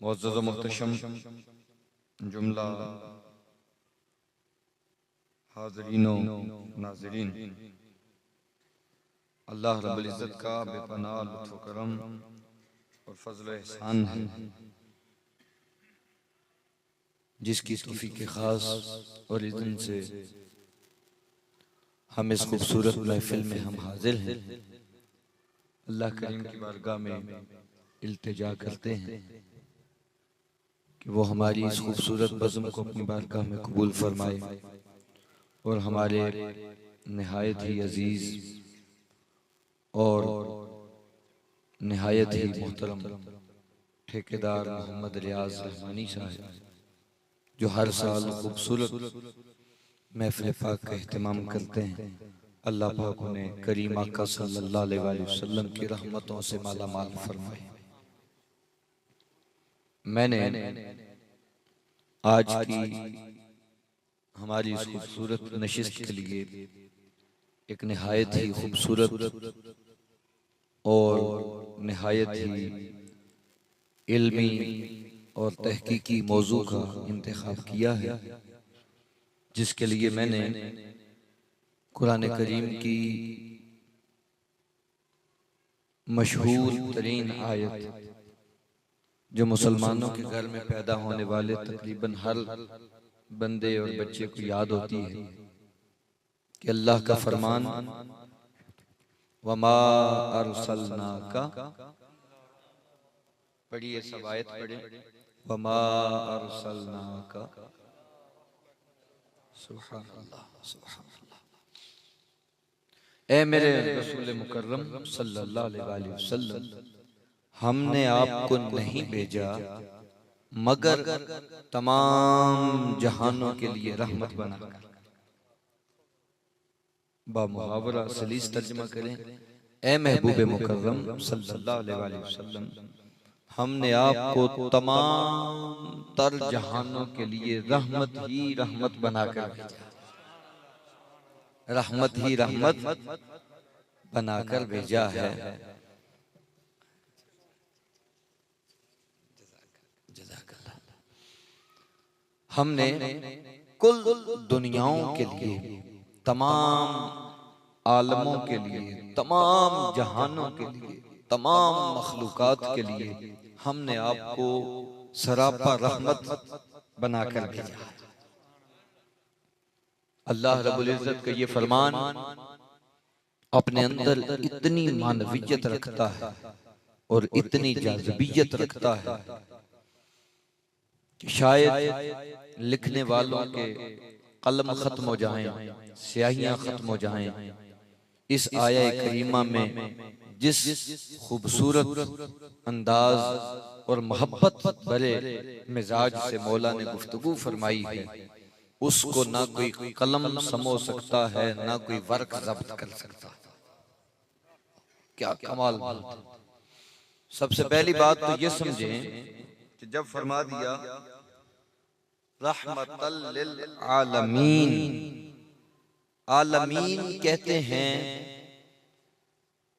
मुअज़्ज़ज़ व मुहतशम जुमला हाज़रीनों नाज़रीन, अल्लाह रब्बुल इज़्ज़त का बेपनाह लुत्फ़ व करम और फज़ल व एहसान है, जिसकी तौफ़ीक़ ख़ास और इज़्न से हम इस खूबसूरत महफ़िल में हम हाज़िर हैं। अल्लाह करीम की बारगाह में इल्तिजा करते हैं कि वो हमारी इस खूबसूरत बज़्म को अपनी बारगाह में कबूल फरमाए और हमारे निहायत ही अजीज और निहायत ही मोहतरम ठेकेदार मोहम्मद रियाज रहमानी साहब, जो हर साल खूबसूरत महफ़िल पाक का एहतमाम करते हैं, अल्लाह पाक उन्हें करीम आका सल्लल्लाहु अलैहि वसल्लम की रहमतों से माला माल फरमाए। मैंने आज की हमारी इस खूबसूरत नशिस्त के लिए एक निहायत ही खूबसूरत और निहायत ही इल्मी और तहकीकी मौजू का इंतखाब किया है, जिसके लिए मैंने कुरान करीम की मशहूर तरीन आयत, जो मुसलमानों के घर में पैदा होने वाले तकरीबन हर बंदे और बच्चे को याद होती है, कि अल्लाह का फरमान वमा अरसलनाका, पढ़िए सब आयत पढ़े, वमा अरसलनाका, सुभान अल्लाह सुभान अल्लाह, ए मेरे रसूल मुकर्रम सल्लल्लाहु अलैहि वसल्लम, हमने आपको नहीं भेजा मगर तमाम जहानों के लिए रहमत बनाकर। बामुहावरा सलीस तर्जुमा करें, ए महबूब मुकर्रम सल्लल्लाहु अलैहि वसल्लम, हमने आपको तमाम तर जहानों के लिए रहमत ही रहमत बनाकर भेजा, रहमत ही रहमत बनाकर भेजा है। हमने कुल दुनियाओं के लिए, तमाम आलमों के लिए, तमाम जहानों के लिए, तमाम मखलूकात के लिए हमने आपको सरापा रहमत बनाकर भेजा। अल्लाह रब्बुल इज़्ज़त का ये फरमान अपने अंदर इतनी मानवियत रखता है और इतनी जाज़िबियत रखता है कि शायद लिखने वालों के कलम खत्म हो जाएं, स्याहियां खत्म हो जाएं, इस आया करीमा में जिस खूबसूरत अंदाज और मोहब्बत भरे मिजाज से मौला ने गुफ्तगू फरमाई है, उसको ना कोई कलम समो सकता है, ना कोई वर्क जब्त कर सकता। क्या कमाल। सबसे पहली बात तो ये समझें कि जब फरमा दिया रहमतल लिल आलमीन, आलमीन कहते हैं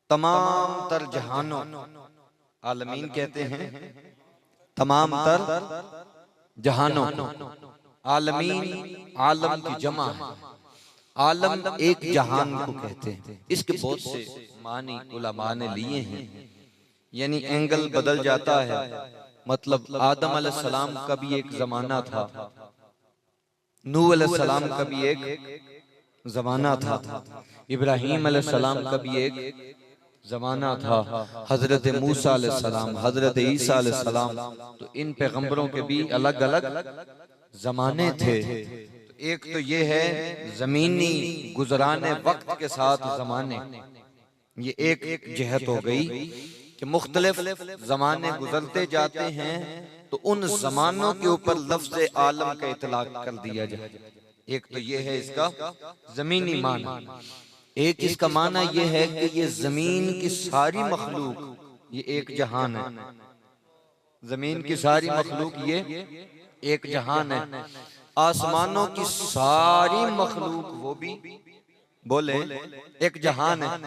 तमाम तर जहानों, आलमीन कहते हैं तमाम तर जहानों, आलमीन आलम की जमा है, आलम एक जहान को कहते हैं। इसके बहुत से मानी उलमा ने लिए हैं, यानी एंगल बदल जाता है। मतलब आदम अलैहिस्सलाम का भी एक जमाना था, नूह अलैहिस्सलाम का भी एक जमाना था, इब्राहीम अलैहिस्सलाम का भी एक जमाना था, हजरत मूसा अलैहिस्सलाम, हजरत ईसा अलैहिस्सलाम, तो इन पैगंबरों के भी अलग अलग जमाने थे। एक तो ये है जमीनी गुजराने वक्त के साथ जमाने, ये एक जहत हो गई कि मुख्तलिफ जमाने गुजरते जाते हैं तो उन जमानों के ऊपर लफ्ज़ आलम का इतलाक कर दिया जाए। एक तो ये है इसका जमीनी माना, एक इसका माना ये है कि ये जमीन की सारी मखलूक ये एक जहान है, जमीन की सारी मखलूक ये एक जहान है, आसमानों की सारी मखलूक वो भी बोले एक जहान है।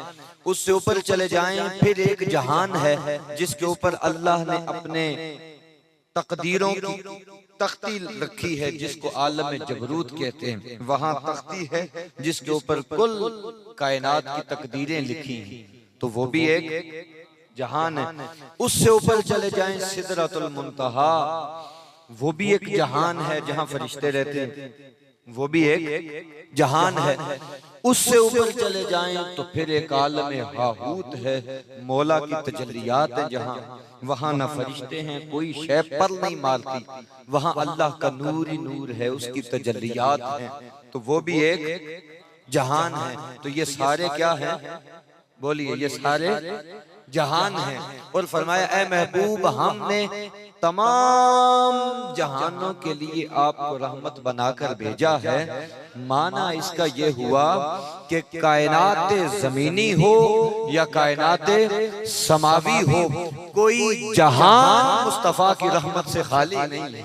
उससे ऊपर चले जाएं फिर एक जहान है जिसके ऊपर अल्लाह ने अपने तकदीरों की तख्ती रखी है, जिसको आलम जबरूत कहते हैं। वहां तख्ती है जिसके ऊपर कुल कायनात की तकदीरें लिखी हैं, तो वो भी एक जहान है। उससे ऊपर चले जाएं सिदरतुल मुंतहा, वो भी एक जहान है जहां फरिश्ते रहते हैं, वो भी एक जहान है। उससे ऊपर चले जाएं तो फिर एक आलम हाहूत है, मौला की तजल्लियात है जहां, वहां न फरिश्ते हैं, कोई शय पर नहीं मारती, वहां अल्लाह का नूर ही नूर है, उसकी तजल्लियात हैं, तो वो भी एक जहान है। तो ये सारे क्या हैं, बोलिए, ये सारे जहान हैं। और फरमाया ऐ महबूब हमने तमाम जहानों के लिए आपको रहमत बनाकर भेजा है। माना इसका ये हुआ कि कायनात जमीनी हो या कायनात समावी हो, कोई जहान मुस्तफा की रहमत से खाली नहीं है,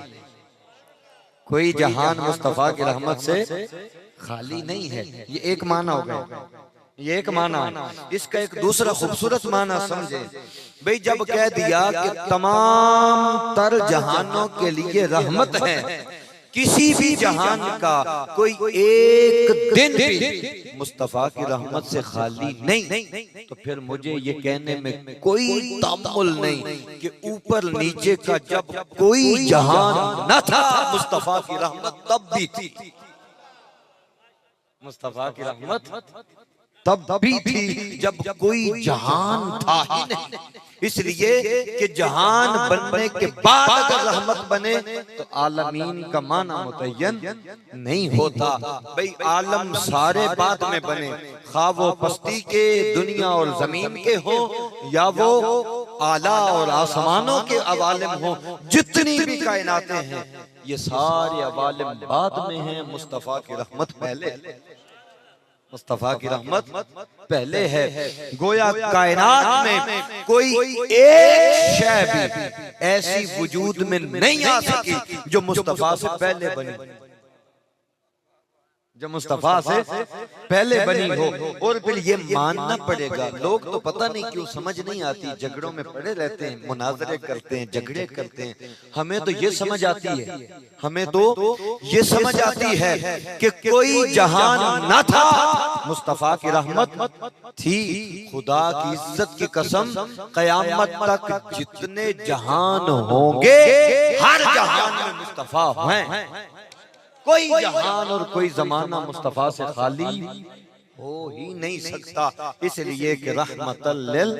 कोई जहान मुस्तफा की रहमत से खाली नहीं है। ये एक माना हो गया, ये एक माना है। इसका एक दूसरा खूबसूरत माना समझे भाई, जब कह दिया कि तमाम तर जहानों के लिए रहमत है, किसी भी जहान का कोई एक दिन भी मुस्तफा की रहमत से खाली नहीं, तो फिर मुझे ये कहने में कोई तामुल नहीं कि ऊपर नीचे का जब कोई जहान न था, मुस्तफा की रहमत तब भी थी, मुस्तफा की रहमत तब भी थी जब कोई जहान था ही नहीं। इसलिए कि जहान बनने के बाद अगर रहमत बने तो आलमीन का माना मुतय्यन नहीं होता। भाई आलम सारे बाद में बने, खा वो पस्ती के दुनिया और जमीन के हो या वो आला और आसमानों के अवालिम हो, जितनी भी कायनातें हैं ये सारे अवालिम बाद में हैं, मुस्तफा की रहमत पहले, मुस्तफा की रहमत पहले है। गोया कायनात में कोई एक शय भी ऐसी वजूद में नहीं आ सकी जो मुस्तफा से पहले बनी, जो मुस्तफा से पहले बनी हो। और फिर ये मानना पड़ेगा, लोग तो पता नहीं क्यों समझ नहीं आती, झगड़ों में पड़े रहते हैं, मुनाजरे करते हैं, झगड़े करते हैं। हमें तो ये समझ आती है, हमें तो ये समझ आती है कि कोई जहान न था, मुस्तफा की रहमत थी। खुदा की इज्जत की कसम, कयामत तक जितने जहान होंगे हर जहान में मुस्तफा हैं, कोई जहान और कोई जमाना मुस्तफा से खाली हो ही नहीं सकता। इसलिए कि रहमतल लिल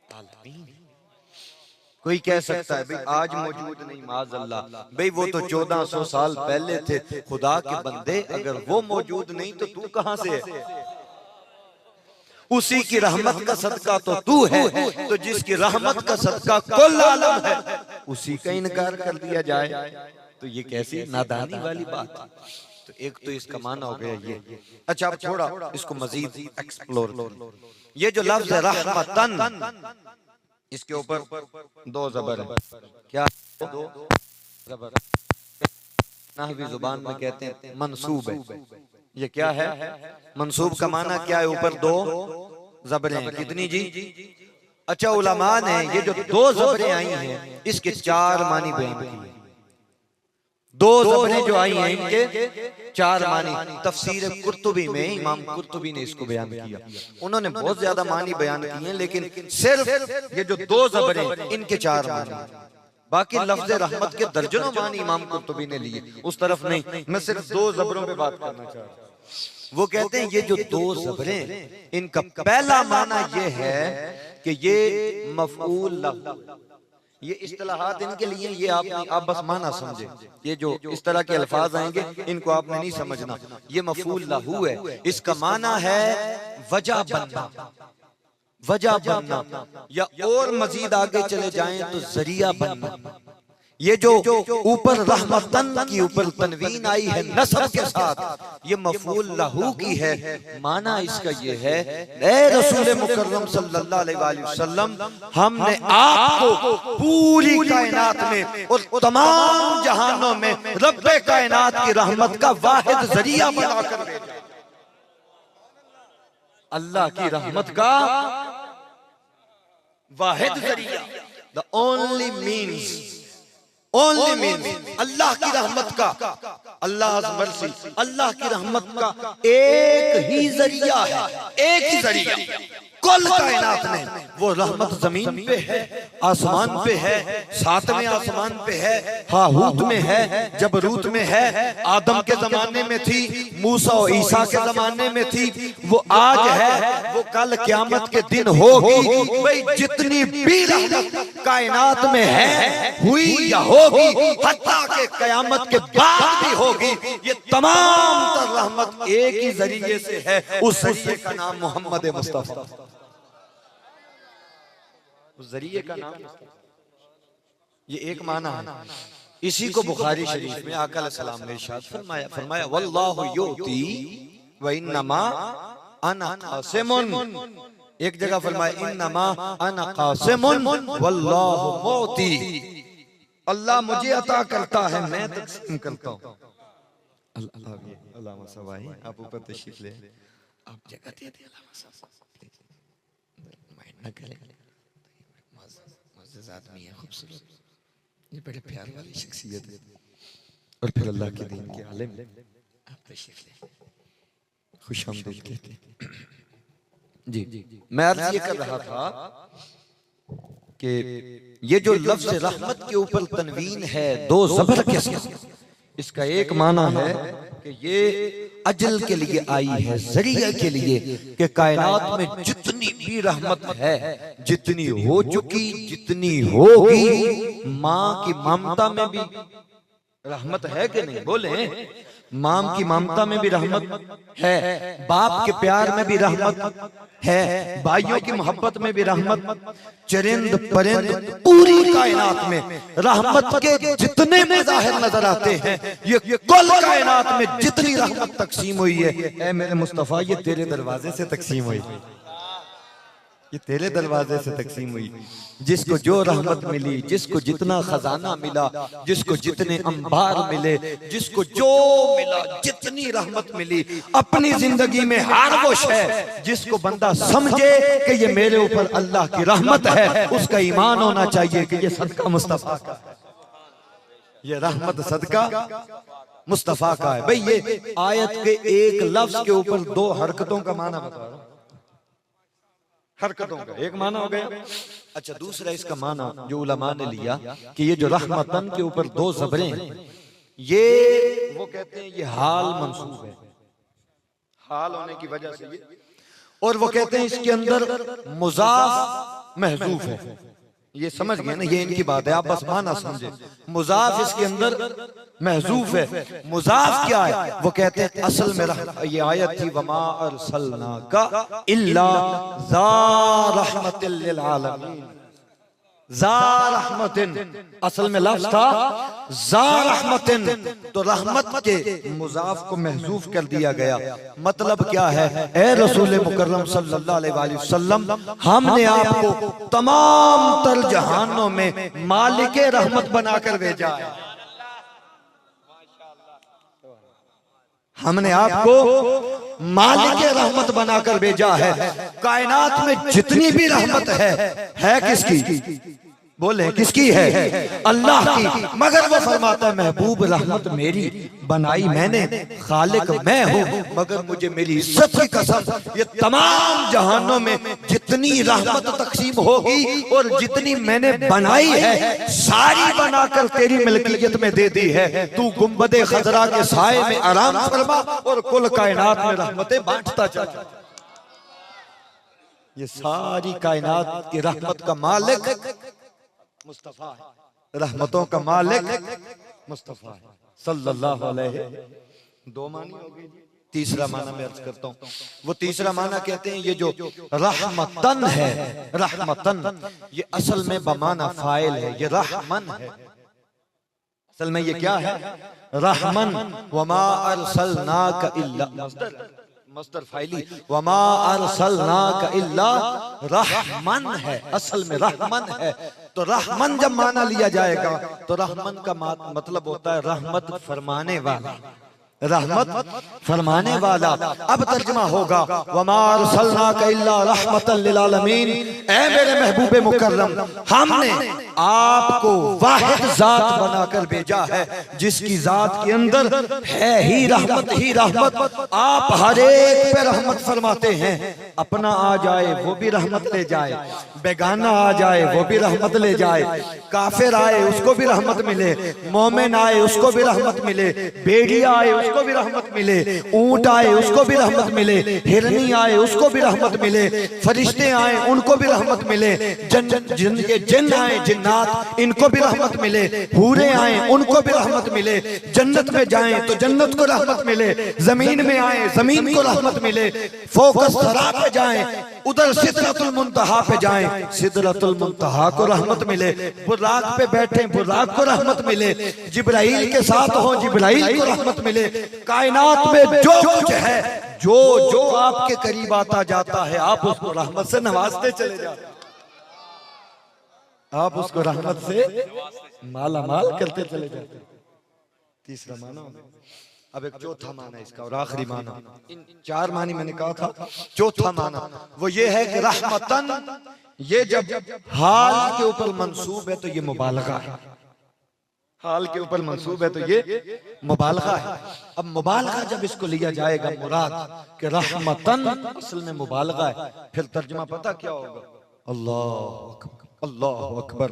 आलमीन। कोई कह सकता है भाई आज मौजूद नहीं, माज़अल्लाह, भाई वो तो 1400 साल पहले थे, खुदा के बंदे अगर वो मौजूद नहीं तो तू कहां से है? उसी की रहमत का सदका तो तू है, तो जिसकी रहमत का सदका कुल आलम है उसी का इनकार कर दिया जाए तो ये कैसी नादानी वाली बात। तो एक तो इसका माना हो गया ये। अच्छा अब थोड़ा इसको मजीद एक्सप्लोर करें। ये जो लफ्ज है रहमतन, इसके ऊपर दो जबर है। क्या दो जबर? नहवी जुबान में कहते हैं मंसूब है। ये क्या है? मंसूब का माना क्या है? ऊपर दो जबरें हैं। कितनी जी? अच्छा उलमा ने ये जो दो जबरें आई हैं इसके चार मानी बयान किए। दो ज़बरें जो आई हैं इनके चार मानी। तफसीर कुर्तुबी में इमाम कुर्तुबी ने इसको बयान किया। उन्होंने बहुत ज्यादा मानी बयान किए हैं, लेकिन सिर्फ ये जो दो ज़बरें इनके चार मानी, बाकी लफ्ज़ रहमत के दर्जनों मानी इमाम कुर्तुबी ने लिए, उस तरफ नहीं। मैं सिर्फ दो ज़बरों पे बात करना चाह रहा हूं। वो कहते हैं ये जो दो ज़बरें, इनका पहला माना ये है कि ये मफ़ऊल लहू, ये इस्तिलाहात इनके लिए, ये आप बस माना समझे। ये जो इस तरह के अल्फाज आएंगे इनको आपने नहीं समझना। ये मफ़ऊल लहू है, इसका माना है वजह बनना, वजह बनना, या और मजीद आगे चले जाएं तो जरिया बनना। ये जो ऊपर रहमतन की ऊपर तनवीन आई है नस्ब के साथ, ये मफ़ऊल लहू की है। माना इसका ये है, ए रसूल मुकर्रम सल्लल्लाहु अलैहि वसल्लम, हमने आपको पूरी कायनात में और तमाम जहानों में रब्बे कायनात की रहमत का वाहिद जरिया बनाकर भेजा। अल्लाह की रहमत का वाहिद जरिया, the only means, only means, Allah की रहमत का, अल्लाह मर्सी, अल्लाह की रहमत का एक ही जरिया है, एक ही जरिया कुल कायनात में। वो रहमत जमीन पे है, आसमान पे है, सातवें आसमान पे है, हाहूत में है, जबरूत में है, आदम के जमाने में थी, मूसा और ईसा के जमाने में थी, वो आज है, वो कल क़यामत के दिन होगी। भाई जितनी भी रहमत कायनात में है, हुई या होगी, हत्ता के क़यामत के बाद भी होगी, ये तमाम तर रहमत एक ही जरिए से है। उस जरिए का नाम मोहम्मद मुस्तफा, उस जरिए का नाम, ये एक माना है। इसी को बुखारी शरीफ में आका अलैहिस्सलाम ने इरशाद फरमाया, फरमाया वल्लाहु युती व इन्नमा अना कासिमुन। एक जगह फरमाया इन्नमा अना कासिमुन वल्लाहु मुती, अल्लाह मुझे अता करता है, मैं तकसीम करता हूं। अल्लाह सवाई आप ऊपर तशरीफ ले, आप जगह दे दे, माइंड न करें, आदमी है खूबसूरत, ये बड़े प्यार वाली शख्सियत है, और फिर अल्लाह के दीन के आलिम, आप तशरीफ ले, खुशामदीद कहते हैं। जी, मैं अर्ज ये कर रहा था कि ये जो लफ्ज़ रहमत के ऊपर तनवीन है दो ज़बर के साथ, इसका एक माना है कि ये अजल के लिए आई है, जरिया के लिए, कि कायनात में जितनी भी रहमत है, जितनी हो चुकी, जितनी होगी, माँ की ममता में भी रहमत है कि नहीं? बोले, माँ की ममता में भी रहमत है, बाप के प्यार में भी रहमत है, भाइयों की मोहब्बत में भी रहमत, चरिंद परिंद पूरी कायनात में रहमत के जितने मज़ाहिर नजर आते हैं, ये कुल कायनात में जितनी रहमत तकसीम हुई है, ऐ मेरे मुस्तफा, ये तेरे दरवाजे से तकसीम हुई, ये तेरे दरवाजे से तकसीम हुई। जिसको जो रहमत मिली, जिसको जितना खजाना मिला, जिसको जितने अंबार मिले, जिसको जो मिला, जितनी रहमत मिली, अपनी जिंदगी में हर वो शय जिसको बंदा समझे कि ये मेरे ऊपर अल्लाह की रहमत है, उसका ईमान होना चाहिए कि ये सदका मुस्तफा का, ये रहमत सदका मुस्तफा का है। भाई ये आयत के एक लफ्ज के ऊपर दो हरकतों का माना बता रहा हूं, हरकतों का एक माना हो गया। अच्छा, दूसरा इसका माना जो उलमा ने लिया कि ये जो रहमतन के ऊपर दो ज़बरें, ये वो कहते हैं ये हाल मंसूब है, हाल होने की वजह से ये, और वो कहते हैं इसके अंदर मुज़ाफ महज़ूफ है। ये समझ गए ना, ये इनकी बात है, आप बस माना समझे। मुज़ाफ इसके अंदर महज़ूफ है। मुज़ाफ क्या है? वो कहते हैं असल में ये आयत थी, वमा अरसलनाका इल्ला ज़ा रहमतिल लिल आलमीन, ज़ा रहमतिन असल में लफ्ज़ था ज़ा रहमतिन, तो रहमत के मुज़ाफ को महज़ूफ कर दिया गया। मतलब क्या है? ए रसूल मुकर्रम सल्लल्लाहु अलैहि वसल्लम, हमने आपको तमाम तर जहानों में मालिके रहमत बनाकर भेजा है। हमने आपको मालिक रहमत बनाकर भेजा है। कायनात में जितनी भी रहमत है किसकी? बोले किसकी है? अल्लाह की। मगर वो फरमाता है महबूब रहमत मेरी बनाई मैंने, खालिक मैं हूँ, मगर मुझे मेरी इज्जत की कसम ये तमाम जहानों में जितनी रहमत तकसीम होगी और जितनी मैंने बनाई है सारी बनाकर तेरी मिल्कियत में दे दी है। तू गुंबदे खजरा के साए में आराम फरमा और कुल कायनात में रहमतें बांटता चल। ये सारी कायनात की रहमत का मालिक मुस्तफा है, रहमतों का मालिक मुस्तफा है सल्लल्लाहु अलैहि। दो मानी हो गई, तीसरा माना मैं अर्ज करता हूँ। वो तीसरा माना कहते हैं ये जो रहमतन है, रहमतन ये असल में बमाना फाइल है, ये रहमन है। असल में ये क्या है? रहमन। वमा अरसलनाका इल्ला मस्दर फाइली, वमा अरसलनाका इल्ला रहमन है, असल में रहमन है। तो रहमन जब माना लिया जाएगा तो रहमन का मतलब होता है रहमत फरमाने वाला, रहमत फरमाने वाला। अब तर्जुमा होगा वमा अरसलनाका इल्ला रहमतल लिल आलमीन, ऐ मेरे महबूबे मुकर्रम हमने आपको वाहिद जात बनाकर भेजा है जिसकी जात के अंदर है ही रहमत। आप हर एक पे रहमत फरमाते हैं। अपना आ जाए वो भी रहमत ले जाए, बेगाना आ जाए वो भी रहमत ले जाए, काफिर आए उसको भी रहमत मिले, मोमिन आए उसको भी रहमत मिले, बेड़िया आए उसको भी रहमत मिले, ऊंट आए उसको भी रहमत मिले, हिरनी आए उसको भी रहमत मिले, फरिश्ते आए उनको भी रहमत मिले, जिन आए जिन्नात इनको भी रहमत मिले, हूरे आए उनको भी रहमत मिले, जन्नत में जाएं तो जन्नत को रहमत मिले, जमीन में आए जमीन को रहमत मिले, फोकस सरा पे जाएं उधर सिदरतुल मुंतहा पे जाएं, सिदरतुल मुंतहा को रहमत मिले, बुर्राक पे बैठे बुर्राक को रहमत मिले, जिब्राइल के साथ हो जिब्राइल को रहमत मिले। कायनात में जो कुछ है जो जो आपके करीब आता जाता है आप उसको रहमत से नवाजते चले जाते, आप उसको रहमत से माला माल करते चले जाते। तीसरा माना। अब एक चौथा माना इसका और आखिरी माना। इन चार मानी मैंने कहा था, चौथा माना वो ये है कि रहमतन ये जब हाल के ऊपर मंसूब है तो ये मुबालगा है, हाल के ऊपर मंसूब है तो ये मुबालगा है। अब मुबालगा जब इसको लिया जाएगा मुराद कि रहमतन असल में मुबालगा है, फिर तर्जुमा पता क्या होगा? अल्लाह अकबर, अल्लाह अकबर।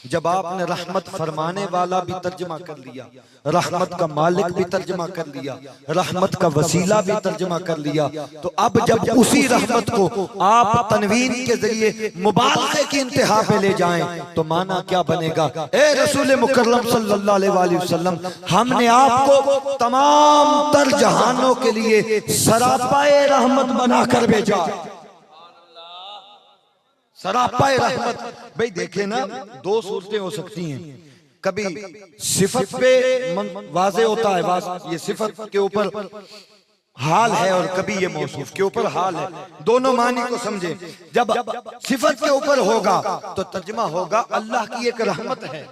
जब आपने रहमत फरमाने वाला भी तर्जुमा कर लिया, रहमत का मालिक भी तर्जुमा कर लिया, रहमत का वसीला भी तर्जुमा कर लिया, तो अब जब उसी रहमत को आप तनवीन के जरिए मुबालगे की इंतहा पे ले जाएं तो माना क्या बनेगा? ए रसूल मुकर्रम सल्लल्लाहु अलैहि वसल्लम हमने आपको तमाम तर जहानों के लिए सरापाए रहमत बनाकर भेजा, सरापाए रहमत। भाई देखे ना, दो सूरतें हो सकती हैं, कभी सिफत पे वाज़े होता है, ये सिफत के ऊपर हाल है, और कभी ये मौसूफ के ऊपर हाल है। दोनों मानी को समझे। जब सिफत के ऊपर होगा तो तर्जुमा होगा अल्लाह की एक रहमत है,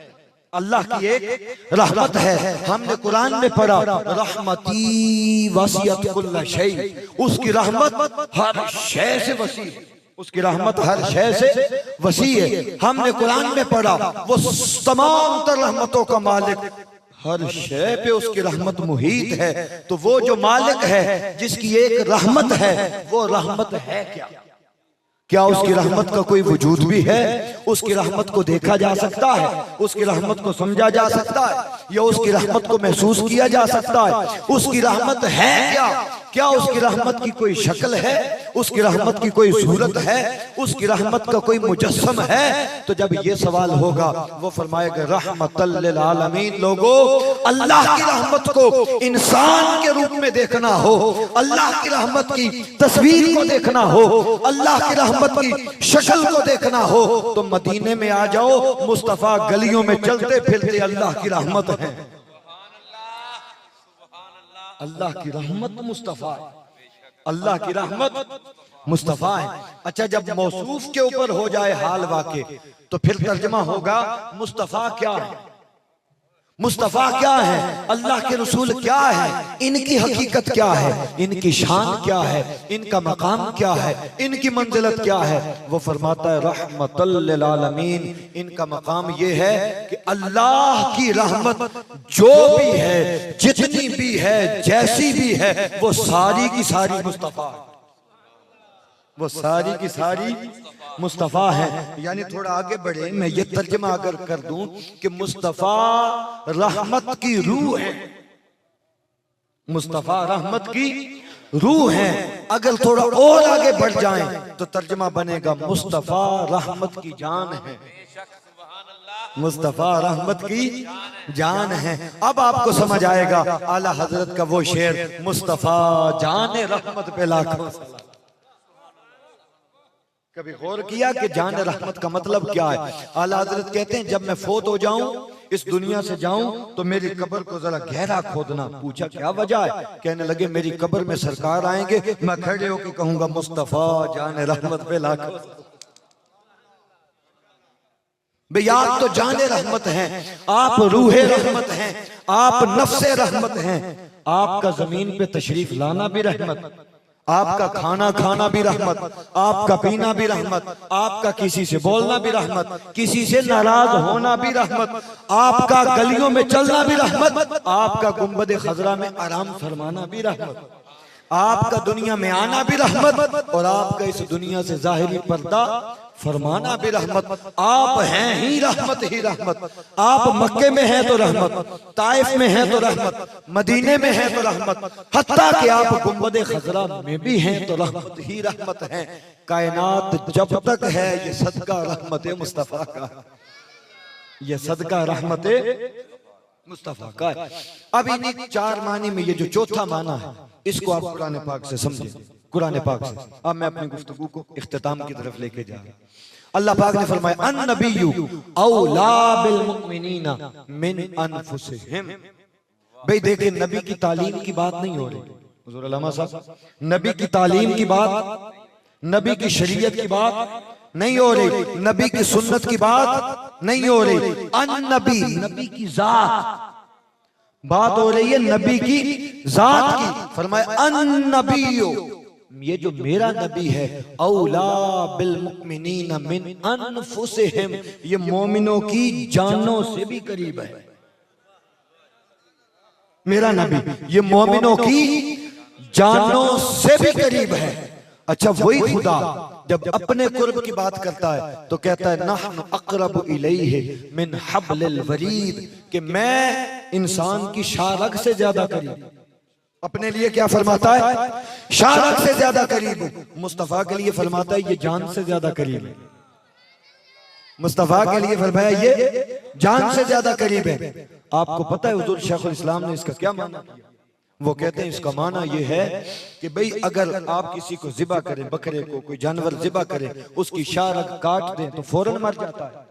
अल्लाह की एक रहमत है। हमने कुरान में पढ़ा रहमती वसियत कुल्ल शै, उसकी रहमत हर शय से वसी, उसकी रहमत हर शय से वसी है। हमने कुरान में पढ़ा वो तमाम तर रहमतों का मालिक, हर शय पे उसकी रहमत मुहीत है। तो वो जो मालिक है जिसकी एक रहमत है वो रहमत है क्या? क्या उसकी रहमत का कोई वजूद भी है? उसकी रहमत को देखा जा सकता है, उसकी रहमत को समझा जा सकता है, या उसकी रहमत को महसूस किया जा सकता है? उसकी रहमत है क्या? क्या उसकी रहमत की कोई शक्ल है? उसकी रहमत की कोई सूरत है? उसकी रहमत का कोई मुजस्सम है? तो जब ये सवाल होगा वो फरमाएगा रहमतल लिल आलमीन। लोगों, अल्लाह की रहमत को इंसान के रूप में देखना हो, अल्लाह की रहमत की तस्वीर को देखना हो, अल्लाह की रहमत की शक्ल को देखना हो तो मदीने में आ जाओ, मुस्तफा गलियों में चलते फिरते अल्लाह की रहमत है, अल्लाह की रहमत मुस्तफा है, अल्लाह की रहमत मुस्तफा है। अच्छा, जब मौसूफ के ऊपर हो जाए हाल वाक़े तो फिर तर्जुमा होगा मुस्तफा क्या है? मुस्तफ़ा क्या है, अल्लाह के रसूल क्या है, इनकी हकीकत क्या है, इनकी शान क्या है, इनका मकाम क्या है, इनकी मंजिलत क्या है। वो फरमाता है रहमतल लिल आलमीन, इनका मकाम ये है कि अल्लाह की रहमत जो भी है, जितनी भी है, जैसी भी है, वो सारी की सारी मुस्तफ़ा है, वो सारी की सारी मुस्तफ़ा है। यानी थोड़ा आगे बढ़े, मैं ये तर्जमा अगर कर दूं कि मुस्तफ़ा रहमत की रूह है, मुस्तफ़ा रहमत की रूह है। अगर थोड़ा और आगे बढ़ जाएं तो तर्जमा बनेगा मुस्तफ़ा रहमत की जान है, मुस्तफ़ा रहमत की जान है। अब आपको समझ आएगा आला हजरत का वो शेर, मुस्तफ़ा जान रहमत पे लाखों सलाम। कभी गौर किया कि जान रहमत का मतलब क्या है? आला हजरत कहते हैं जब मैं फोत हो जाऊं, इस दुनिया से जाऊं, तो मेरी कब्र को जरा गहरा खोदना। पूछा क्या वजह है? कहने लगे मेरी कब्र में सरकार आएंगे, मैं खड़े होकर कहूंगा मुस्तफ़ा जान रहमत पे लाखों। भाई आप तो जाने रहमत हैं, आप रूहे रहमत हैं, आप नफ्से रहमत हैं, आपका जमीन पे तशरीफ लाना भी रहमत, आपका खाना खाना भी रहमत, आपका पीना भी रहमत, आपका किसी से बोलना भी रहमत, किसी से नाराज होना भी रहमत, आपका गलियों में चलना भी रहमत, आपका गुंबद खजरा में आराम फरमाना भी रहमत, आपका दुनिया में आना भी रहमत, और आपका इस दुनिया से जाहिरी पर्दा फरमाना भी रहमत। आप हैं ही रहमत ही रहमत। आप मक्के में हैं तो रहमत, ताइफ में हैं तो रहमत, मदीने में हैं तो रहमत, हत्ता कि आप गुंबद खजरा में भी हैं तो रहमत ही रहमत है। कायनात जब तक है ये सदका रहमत मुस्तफा का, ये सदका रहमत मुस्तफा का है। अब इन्हीं चार मानी में ये जो चौथा माना है, इसको आप कुरान पाक से समझें, कुरान पाक से। अब मैं अपनी गुफ्तगू को इख्तिताम की तरफ लेके जा रहा हूं। अल्लाह पाक ने फरमाया अन नबिय्यु औला बिल मुमिनीना मिन अनफुसिहिम। भाई देखिए, नबी की तालीम की बात नहीं हो रही, हुजूर अल्लामा साहब, नबी की तालीम की बात, नबी की शरीयत की बात नहीं हो रही, नबी की सुन्नत की बात नहीं हो रही। अन नबी, नबी की जात बात हो रही है, नबी की जात की। फरमाया अन नबिय्यु, ये जो मेरा नबी है, औला बिल मुमिनीना मिन अनफुसिहिम, ये मोमिनों की जानों से भी करीब है। मेरा नबी ये मोमिनों की जानों से भी करीब है। अच्छा, वही खुदा जब अपने कुर्ब की बात करता है तो कहता है नहनु अक़रबु इलैहि मिन हब्लिल वरीद, कि मैं इंसान की शारग से ज्यादा करीब। अपने लिए क्या फरमाता है? शारग से ज्यादा करीब हूं। मुस्तफा के लिए फरमाता है ये जान से ज्यादा करीब है। मुस्तफा के लिए फरमाया ये जान से ज्यादा करीब है। आपको पता है हुजूर शेखुल इस्लाम ने इसका क्या माना किया? वो कहते हैं इसका माना ये है कि भाई अगर आप किसी को जिबा करें, बकरे को कोई जानवर जिबा करें, उसकी शारग काट दें तो फौरन मर जाता है।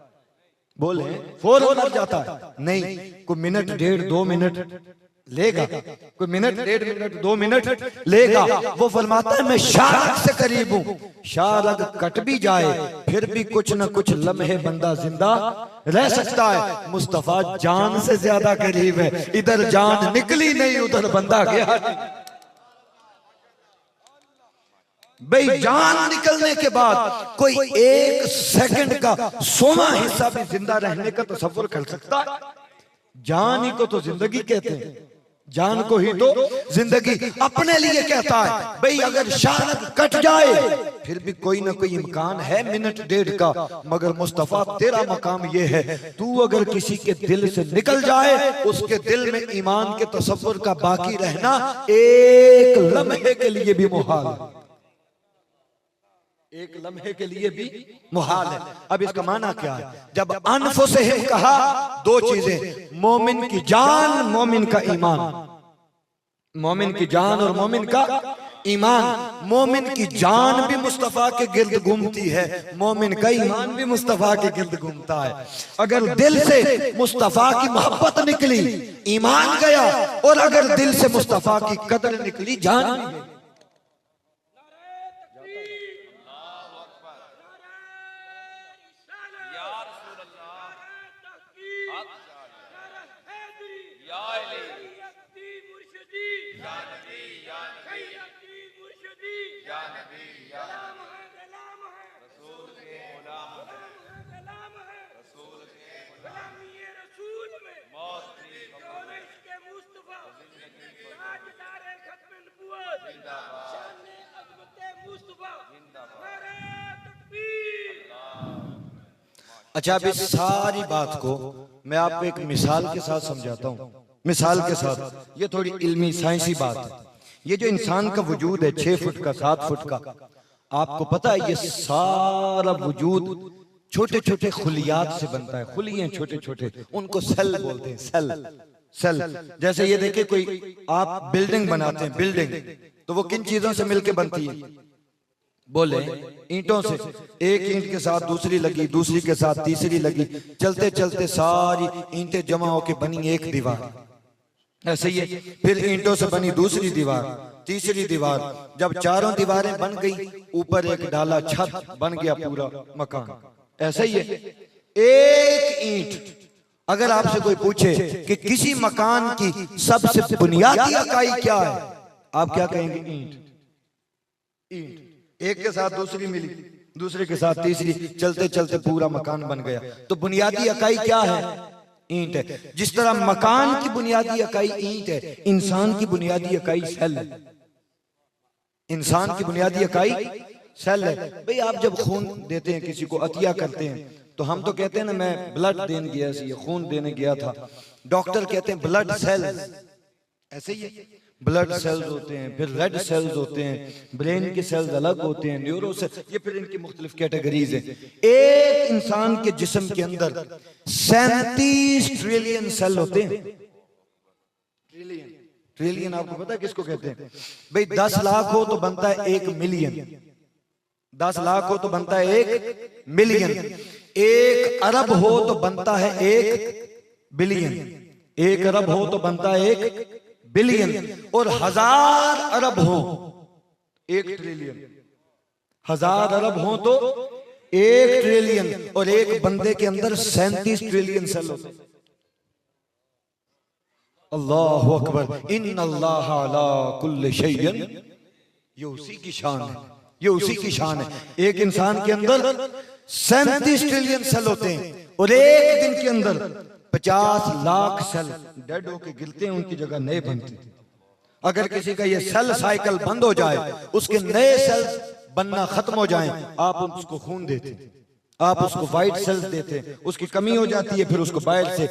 बोले फौरन मर जाता है? नहीं, कोई मिनट डेढ़ दो मिनट लेगा, कोई मिनट डेढ़ मिनट दो मिनट लेगा। वो फरमाता है मैं शारग से करीब हूं, शारग कट भी जाए फिर भी कुछ न कुछ लम्हे बंदा जिंदा रह सकता है। मुस्तफा जान से ज्यादा करीब है, इधर जान निकली नहीं उधर बंदा गया। भाई जान निकलने के बाद कोई एक सेकंड का 100वां हिस्सा भी जिंदा रहने का तसव्वुर कर सकता है? जान ही को तो जिंदगी कहते हैं, जान को ही तो जिंदगी अपने लिए कहता है। भाई अगर शारग कट जाए फिर भी कोई ना कोई इम्कान है मिनट डेढ़ का, मगर मुस्तफा तेरा मकाम ये है, तू अगर किसी के दिल से निकल जाए उसके दिल में ईमान के तसव्वुर का बाकी रहना एक लम्हे के लिए भी मुहाल है, एक लम्हे के लिए भी मुहाल है। अब इसका माना क्या है? जब अनफुसिहिम कहा, दो चीजें, मोमिन की जान, मोमिन का ईमान, मोमिन की जान और मोमिन का ईमान। मोमिन की जान भी मुस्तफा के गिर्द घूमती है, मोमिन का ईमान भी मुस्तफा के गिर्द घूमता है। अगर दिल से मुस्तफा की मोहब्बत निकली ईमान गया, और अगर दिल से मुस्तफा की कदर निकली जान भी गई। अच्छा, अब इस सारी बात को मैं आपको एक मिसाल के साथ समझाता हूँ। मिसाल के साथ, ये थोड़ी इल्मी साइंसी बात है। ये जो इंसान का वजूद है 6 फुट का 7 फुट का, आपको पता है ये सारा वजूद छोटे छोटे खुलियात से बनता है। खुलिये छोटे छोटे, उनको सेल बोलते हैं। सेल सेल जैसे ये देखिए, कोई आप बिल्डिंग बनाते हैं, बिल्डिंग तो वो किन चीजों से मिलके बनती है? बोले, ईंटों से। एक ईंट के साथ दूसरी लगी, दूसरी के साथ तीसरी लगी, चलते चलते सारी ईंटें जमा होके बनी एक दीवार। ऐसे ही है, फिर ईंटों से बनी दूसरी दीवार, तीसरी दीवार। जब चारों दीवारें बन गई, ऊपर एक डाला छत, बन गया पूरा मकान। ऐसा ही है, एक ईंट। अगर आपसे कोई पूछे कि किसी मकान की सबसे बुनियादी इकाई क्या है, आप क्या कहेंगे? ईंट। ईंट एक के साथ दूसरी मिली, दूसरे के साथ तीसरी, चलते चलते पूरा मकान बन गया। तो बुनियादी इकाई क्या है? ईंट है। जिस तरह मकान की बुनियादी इकाई ईंट है, इंसान की बुनियादी इकाई सेल है। इंसान की बुनियादी इकाई सेल है। भाई, आप जब खून देते हैं किसी को, अतिया करते हैं, तो हम तो कहते हैं ना, मैं ब्लड देने गया था, खून देने गया था। डॉक्टर कहते हैं ब्लड सेल्स। ऐसे ही है, ब्लड सेल्स होते हैं, फिर रेड सेल्स होते हैं, ब्रेन के सेल्स अलग होते हैं, न्यूरो सेल्स, ये फिर इनकी मुख्तलिफ कैटेगरीज हैं। एक इंसान के जिस्म के अंदर 37 ट्रिलियन सेल होते हैं। ट्रिलियन, ट्रिलियन आपको पता है किसको कहते हैं? भाई 10 लाख हो तो बनता है 1 मिलियन। 10 लाख हो तो बनता है 1 मिलियन। 1 अरब हो तो बनता है 1 बिलियन। 1 अरब हो तो बनता है 1 बिलियन। और 1000 अरब हो 1 ट्रिलियन। 1000 अरब हो तो 1 ट्रिलियन। और एक बंदे के अंदर 37 ट्रिलियन सेल होते हैं। अल्लाहु अकबर। इन्नल्लाह अला कुल्लि शैइन, ये उसी की शान है, ये उसी की शान है। एक इंसान के अंदर 37 ट्रिलियन सेल होते हैं, और एक दिन के अंदर 50 लाख सेल डेड होके गिरते हैं, उनकी जगह नए बनते हैं। अगर किसी का ये सेल साइकिल बंद हो जाए, उसके नए सेल बनना खत्म हो जाएं, आप उसको खून देते हैं, आप उसको व्हाइट सेल्स देते हैं। उसकी कमी हो जाती है, फिर उसको बाहर से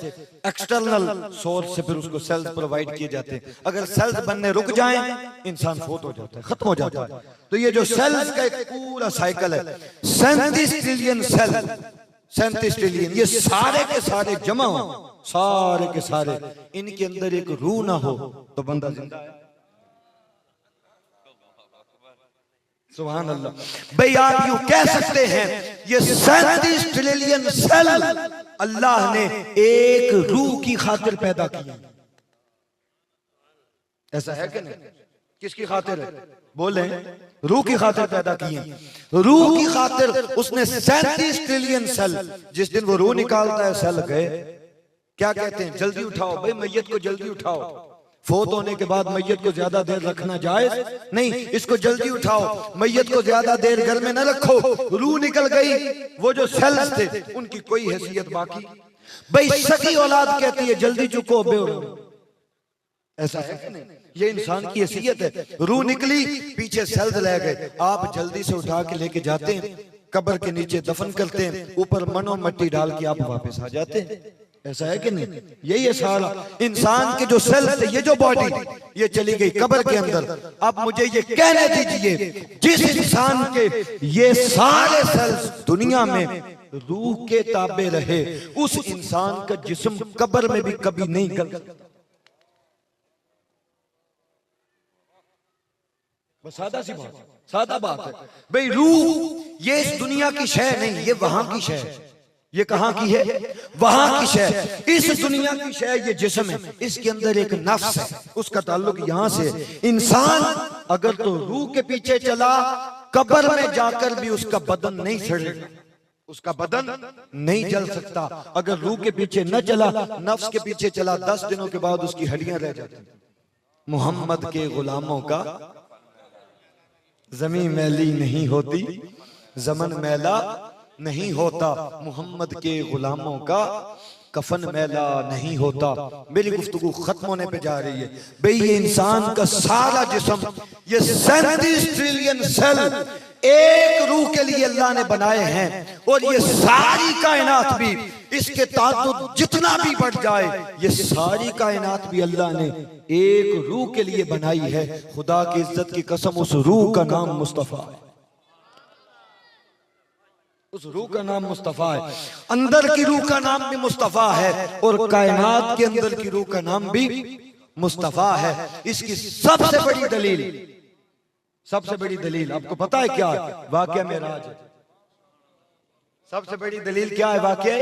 एक्सटर्नल सोर्स से फिर उसको सेल्स प्रोवाइड किए जाते हैं। अगर सेल्स बनने रुक जाएं, इंसान फोत हो जाता है, खत्म हो जाता है। तो ये जो सेल्स का एक पूरा साइकिल है, 37 ट्रिलियन सेल, 37 ट्रिलियन, ये सारे के सारे जमा हो, सारे के सारे, इनके अंदर एक रूह ना हो तो बंदा जिंदा है। सुभान अल्लाह। भाई, आप यूं कह सकते हैं, ये 37 ट्रिलियन सेल अल्लाह ने एक रूह की खातिर पैदा किया। ऐसा है कि नहीं? किसकी खातिर है? बोले, रूह की खातिर पैदा किए। रूह की खातिर उसने 37 ट्रिलियन सेल, जिस दिन वो रूह निकालता है, सेल गए। क्या कहते हैं? जल्दी उठाओ भाई, मैयत को जल्दी उठाओ। फोत होने के बाद मैयत को ज्यादा देर रखना जायज नहीं, इसको जल्दी उठाओ, मैयत को ज्यादा देर घर में न रखो। रूह निकल गई, वो जो सेल्स थे उनकी कोई हैसियत बाकी। भाई, सगी औलाद कहती है जल्दी चुको बे। ऐसा है कि नहीं? ये इंसान की हैसियत है। रूह निकली, पीछे सेल्स रह गए, आप जल्दी से उठा के लेके जाते हैं, कब्र के नीचे दफन करते हैं, ऊपर मनो मट्टी डाल के आप वापस आ जाते हैं। ऐसा है कि नहीं? यही है सारा इंसान के जो सेल्स थे, ये जो बॉडी, ये चली गई कब्र के अंदर। अब मुझे ये कहने दीजिए, जिस इंसान के ये सारे सेल्स दुनिया में रूह के ताबे रहे, उस इंसान का जिस्म कब्र में भी कभी नहीं गल। बस सादा सी बात, सादा बात है भाई। रूह ये इस दुनिया की शय नहीं, ये वहां की शय है। ये कहां की है? वहां की शय। इस दुनिया की शय ये जिस्म है, इसके अंदर एक नफ्स है, उसका ताल्लुक यहां से है। इंसान अगर तो रूह के पीछे चला, कब्र में जाकर भी उसका बदन नहीं सड़ेगा, उसका बदन नहीं जल सकता। अगर रूह के पीछे न चला, नफ्स के पीछे चला, 10 दिनों के बाद उसकी हड्डियां रह जाती। मोहम्मद के गुलामों का जमीन मैली नहीं होती, जमन मैला नहीं होता, मोहम्मद के गुलामों का कफन मैला नहीं होता। मेरी गुफ्तगू खत्म होने पे जा रही है। भाई ये इंसान का सारा जिस्म, ये 37 ट्रिलियन सेल एक रूह के लिए अल्लाह ने बनाए हैं, और ये सारी कायनात भी, इसके तादाद जितना भी बढ़ जाए, ये सारी कायनात भी अल्लाह ने एक रूह के लिए बनाई है। खुदा की इज्जत की कसम, उस रूह का नाम मुस्तफा है। उस रूह का नाम मुस्तफा है। अंदर की रूह का नाम भी मुस्तफा है, और कायनात के अंदर की रूह का नाम भी मुस्तफा है। इसकी सबसे बड़ी दलील, सबसे बड़ी दलील आपको पता है क्या है? वाक़या मेराज है। सबसे बड़ी दलील क्या है? वाक़या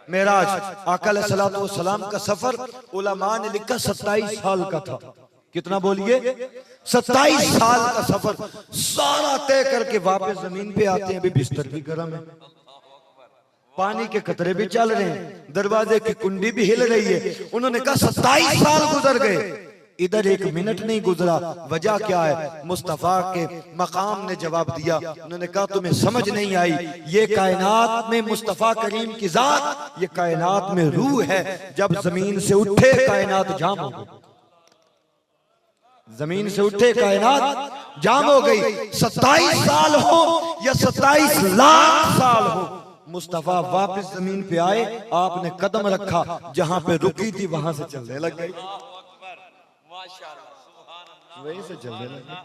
मेराज। आका अलैहिस्सलातु वस्सलाम का सफर उलमा ने लिखा 27 साल का था। कितना बोलिए? 27 साल का सफर सारा तय करके वापस जमीन पे आते हैं। अभी बिस्तर भी गर्म है, पानी के कतरे भी चल रहे हैं, दरवाजे की कुंडी भी हिल रही है। उन्होंने कहा 27 साल गुजर गए, इधर एक मिनट नहीं गुजरा। वजह क्या है? मुस्तफा के मकाम ने जवाब दिया। उन्होंने कहा तुम्हें समझ नहीं आई, ये कायनात में मुस्तफा करीम की जात, ये कायनात में रूह है। जब जमीन से उठे कायनात जाम हो गई, जमीन से उठे कायनात जाम हो गई। 27 साल हो या 27 लाख साल हो, मुस्तफा वापस जमीन पे आए, आपने कदम रखा, जहां पे रुकी थी वहां से चलने लग गई, वहीं से चलने लग गई।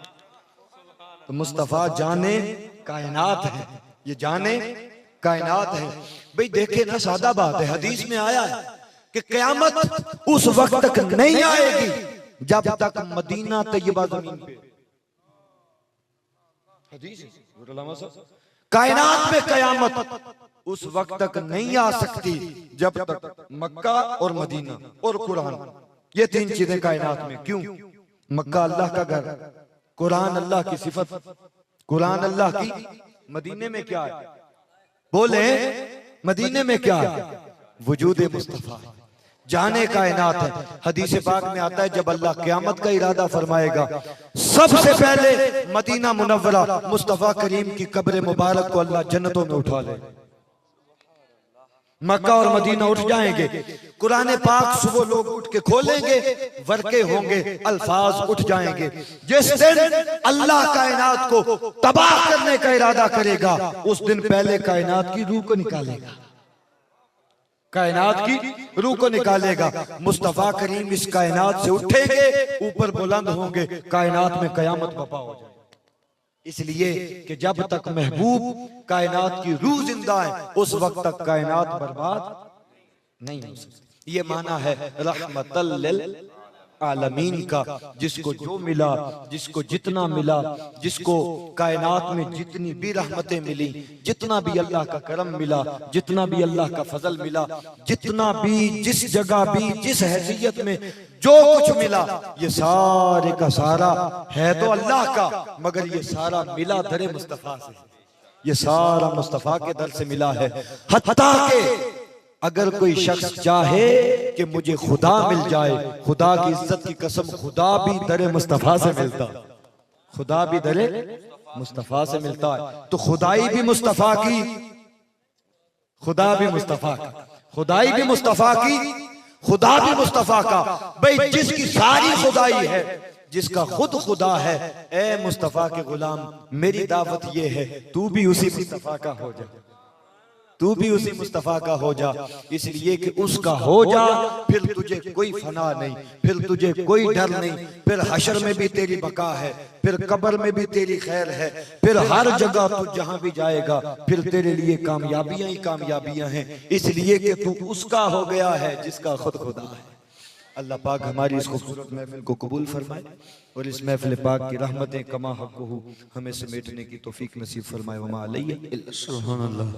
तो मुस्तफा जाने कायनात है, ये जाने कायनात है। भाई देखे ना, सादा बात है। हदीस में आया है कि क़यामत उस वक्त तक नहीं आएगी जब तक मदीना तैयबा जमीन पे। हदीस है। कायनात में कयामत उस वक्त तक नहीं आ सकती जब तक मक्का और मदीना और कुरान, ये तीन चीजें कायनात में। क्यों? मक्का अल्लाह का घर, कुरान अल्लाह की सिफत, कुरान अल्लाह की। मदीने में क्या है? बोले मदीने में क्या है? वजूद मुस्तफा, जाने कायनात है। हदीस पाक में आता है जब अल्लाह क़यामत का इरादा फरमाएगा, सबसे पहले मदीना मुनव्वरा मुस्तफा करीम की कब्र मुबारक को अल्लाह जन्नतों में उठा ले। मक्का और मदीना उठ जाएंगे। कुरान पाक सुबह लोग उठ के खोलेंगे, वर्के होंगे, अल्फाज उठ जाएंगे। जिस दिन अल्लाह कायनात को तबाह करने का इरादा करेगा, उस दिन पहले कायनात की रूह को निकालेगा, कायनात की रूह को निकालेगा। मुस्तफा करीम इस कायनात से उठेंगे, ऊपर बुलंद होंगे, कायनात में कयामत बपा हो जाए। इसलिए कि जब तक महबूब कायनात की रूह जिंदा है, उस वक्त तक कायनात बर्बाद नहीं हो सकती। ये माना है रहमतल लिल आलमीन का। जिसको जो मिला, जिसको जितना मिला, जिसको कायनात में जितनी भी रहमतें मिली, जितना भी अल्लाह का करम मिला, जितना भी अल्लाह का फजल मिला, जितना भी जिस जगह भी जिस हैसियत में जो कुछ मिला, ये सारे का सारा है तो अल्लाह का, मगर ये सारा मिला दरे मुस्तफा से। ये सारा मुस्तफा के दर से मिला है। हत्ता के अगर कोई शख्स चाहे कि मुझे खुदा मिल जाए, खुदा की इज्जत की कसम, खुदा भी दरे मुस्तफा से मिलता, खुदा भी दरे मुस्तफा से मिलता है। तो खुदाई भी मुस्तफा की, खुदा भी मुस्तफा का, खुदाई भी मुस्तफा की, खुदा भी मुस्तफा का। भाई जिसकी सारी खुदाई है, जिसका खुद खुदा है, ए मुस्तफा के गुलाम, मेरी दावत ये है, तू भी उसी मुस्तफा का हो जा, तू भी उसी मुस्तफा का हो जा। इसलिए कि उसका हो जा, फिर तुझे कोई फना नहीं, फिर तुझे कोई डर नहीं, फिर हशर में भी तेरी बका है, फिर कब्र में भी तेरी खैर है, फिर हर जगह तू जहां भी जाएगा फिर तेरे लिए कामयाबियां ही कामयाबियां हैं। इसलिए कि तू उसका हो गया है जिसका खुद खुदा है। अल्लाह पाक हमारी इस खूबसूरत महफिल को कबूल फरमाए और इस महफिल पाक की रहमतें कमा हक़्क़ुहु हमें समेटने की तौफीक नसीब फरमाए। वमा अलैहि इल्ला सुब्हानल्लाह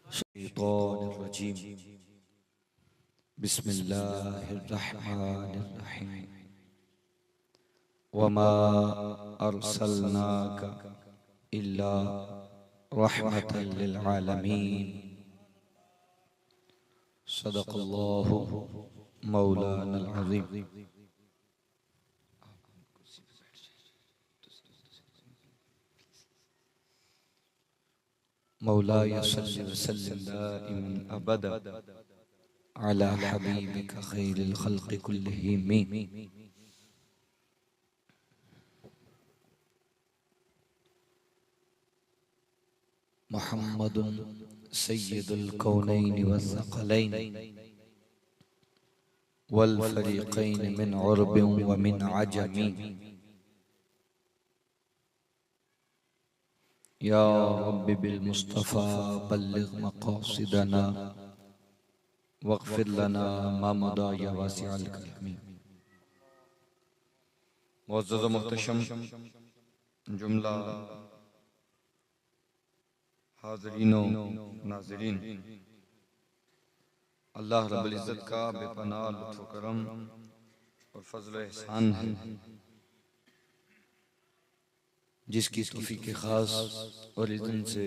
शैतानिर्रजीम बिस्मिल्लाहिर्रहमानिर्रहीम वमा अरसलनाका इल्ला रहमतल लिल आलमीन। सदक़ल्लाहु मौलाना अज़ीम। मौलाया सल्लि व सल्लिम दाइमन अबदा अला हबीबिका खैरिल खल्क़ि कुल्लिहिम। मुहम्मदुन सय्यदुल कौनैन वज़्ज़क़लैन वल फ़रीक़ैन मिन उर्बिन व मिन अजमी। या रब्बि बिल मुस्तफ़ा बल्लिग़ मक़ासिदना वग़फ़िर लना मा मदा या वासिअल करमी। मुअज़्ज़ज़ व मुहतशम जुमला हाज़रीनो नाज़रीन, अल्लाह रब्बुल इज़्ज़त का बेपनाह लुत्फ़ व करम और फज़ल व एहसान है, जिसकी तौफ़ीक़ ख़ास और इज़्न से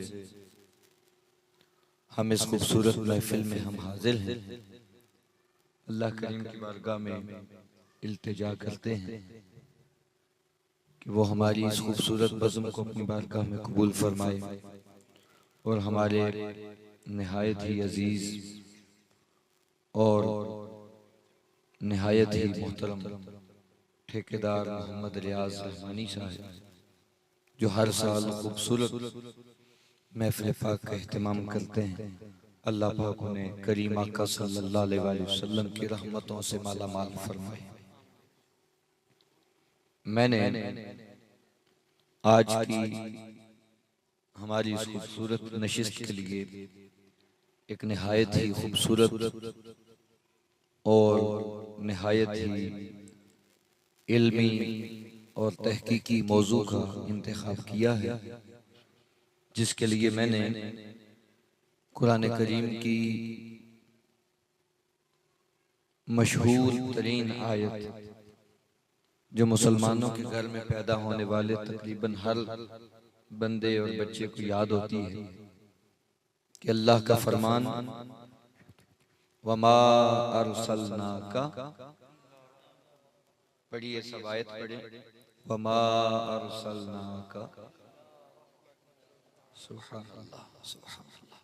हम इस खूबसूरत महफ़िल में हम हाज़िर हैं। अल्लाह करीम की बारगाह में इल्तिजा करते हैं कि वो हमारी इस खूबसूरत बज़्म को अपनी बारगाह में कबूल फरमाए और हमारे निहायत ही अजीज़ और निहायत ही मोहतरम ठेकेदार मोहम्मद रियाज रहमानी साहब, जो हर साल खूबसूरत महफ़िल पाक का एहतमाम करते हैं, अल्लाह पाक उन्हें करीम आका सल्लल्लाहु अलैहि वसल्लम की रहमतों से माला माल फरमाए। मैंने आज की हमारी इस खूबसूरत नशिस्त के लिए एक निहायत ही खूबसूरत और निहायत ही इल्मी और तहकीकी मौजू का इंतखाब किया है, जिसके लिए मैंने कुरान करीम की मशहूर तरीन आयत, जो मुसलमानों के घर में पैदा होने वाले तकरीबन हर बंदे और बच्चे को याद होती है, कि अल्लाह का फरमान वमा अरसलनाका, पढ़िए सब आयत पढ़े, वमा अरसलनाका, सुभान अल्लाह सुभान अल्लाह।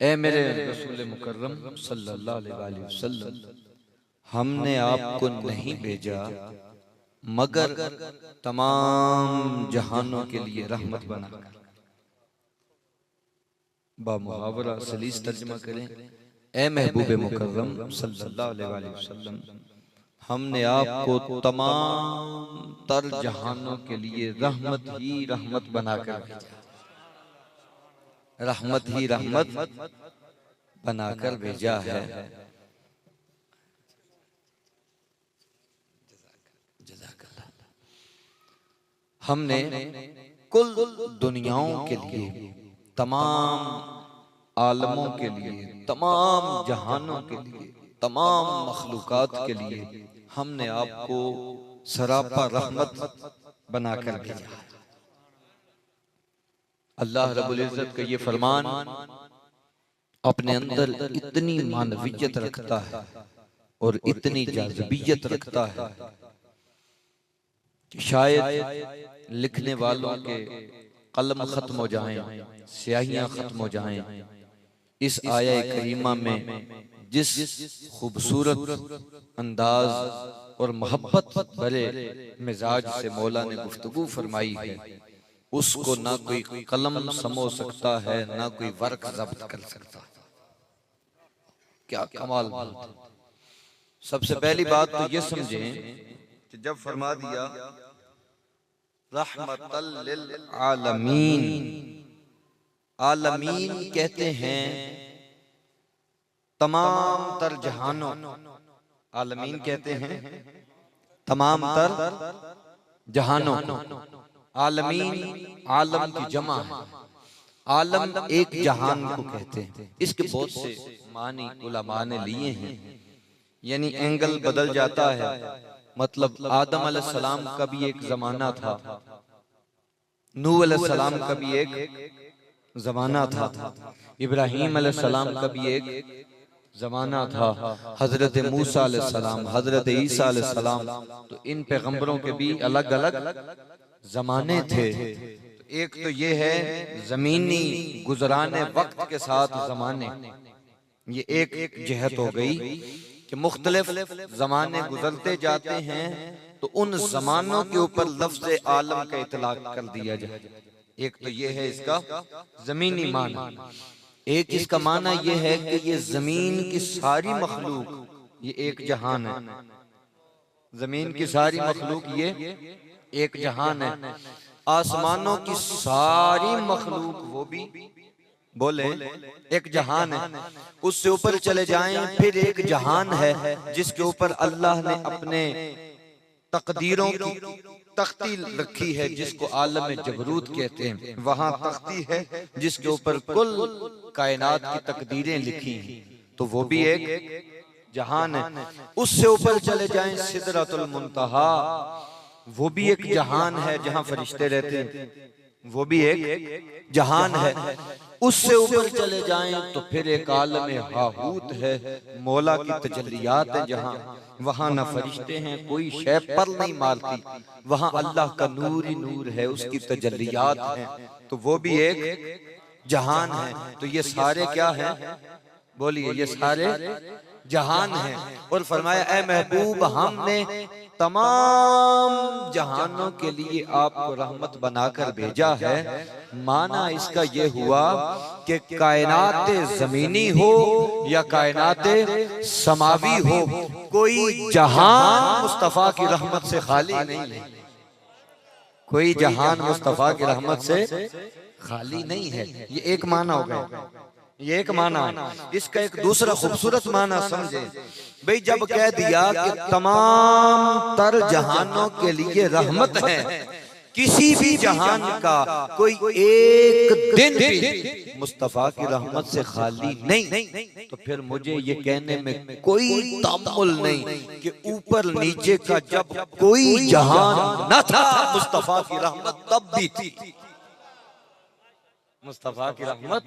ए मेरे रसूल मुकर्रम सल्लल्लाहु अलैहि वसल्लम, हमने आपको नहीं भेजा मगर तमाम जहानों के लिए रहमत बनाकर। बामुहावरा सलीस तर्जुमा करें, ए महबूब मुकर्रम सल्लल्लाहु अलैहि वसल्लम, हमने आपको तमाम तर जहानों के लिए रहमत ही रहमत बनाकर भेजा, रहमत ही रहमत बनाकर भेजा है। हमने कुल दुनियाओं के लिए, तमाम आलमों के लिए, तमाम जहानों के लिए, तमाम मखलूकात के लिए हमने आपको सरापा रहमत बनाकर भेजा। अल्लाह रब्बुल इज़्ज़त का ये फरमान अपने अंदर इतनी मानवियत रखता है और इतनी जाज़िबियत रखता है कि शायद लिखने वालों के कलम खत्म हो जाएं, स्याहियां खत्म हो जाएं। इस आया करीमा में जिस खूबसूरत अंदाज और मोहब्बत भरे मिजाज से मौला ने गुफ्तगू फरमाई है, उसको ना कोई कलम समो सकता है, ना कोई वर्क जब्त कर सकता। क्या कमाल बात। सबसे पहली बात तो ये समझें कि जब फरमा दिया रहमतल लिल आलमीन, आलमीन कहते हैं तमाम तर जहानों, आलमीन कहते हैं तमाम तर जहानों। आलमीन आलम की जमा है, आलम एक जहान को कहते हैं। इसके बहुत से मानी उलमा ने लिए हैं, यानी एंगल बदल जाता है। मतलब आदम अलैहिस्सलाम का भी एक जमाना था, नूह अलैहिस्सलाम का भी एक जमाना था, इब्राहीम अलैहिस्सलाम का भी एक जमाना था, हजरत मूसा अलैहिस्सलाम, हजरत ईसा अलैहिस्सलाम, तो इन पैगंबरों के भी अलग अलग जमाने थे। तो एक तो ये है जमीनी गुजराने वक्त के साथ जमाने, ये एक जहत हो गई कि मुख्तलिफ जमाने गुजरते जाते हैं तो उन जमानों के ऊपर लफ्ज आलम का इतलाक कर दिया जाए। एक तो ये है इसका जमीनी माना। एक इसका माना ये है कि ये जमीन की सारी मखलूक ये एक जहान है। जमीन की सारी मखलूक ये एक जहान है। आसमानों की सारी मखलूक वो भी बोले एक जहान है। उससे ऊपर चले जाएं फिर एक जहान है जिसके ऊपर अल्लाह ने अपने तकदीरों की तख्ती रखी है, जिसको आलम जबरूत कहते हैं। वहां तख्ती है जिसके ऊपर कुल कायनात की तकदीरें लिखी हैं, तो वो भी एक जहान है। उससे ऊपर चले जाएं सिदरतुल मुंतहा, वो भी एक जहान है जहां फरिश्ते रहते हैं, वो भी एक जहान है। उससे ऊपर चले जाएं तो फिर एक आलम हाहूत है, मौला की तजल्लियात है जहां, वहां न फरिश्ते हैं, कोई शय पर नहीं मारती, वहां अल्लाह का नूर ही नूर है, उसकी तजल्लियात हैं, तो वो भी एक जहान है। तो ये सारे क्या हैं? बोलिए, ये सारे जहान हैं। और फरमाया ए महबूब, हमने तमाम जहानों के लिए आपको रहमत बनाकर भेजा है। माना इसका ये हुआ कि कायनात जमीनी हो या कायनात समावी हो, कोई जहान मुस्तफा की रहमत से खाली नहीं है। कोई जहान मुस्तफा की रहमत से खाली नहीं है। ये एक माना हो गया, ये एक माना है। इसका एक दूसरा खूबसूरत माना समझे भाई, जब कह दिया कि तमाम तर जहानों के लिए रहमत है, किसी भी जहान का कोई एक दिन भी मुस्तफा की रहमत से खाली नहीं, तो फिर मुझे ये कहने में कोई तामुल नहीं कि ऊपर नीचे का जब कोई जहान न था, मुस्तफा की रहमत तब भी थी। मुस्तफा की रहमत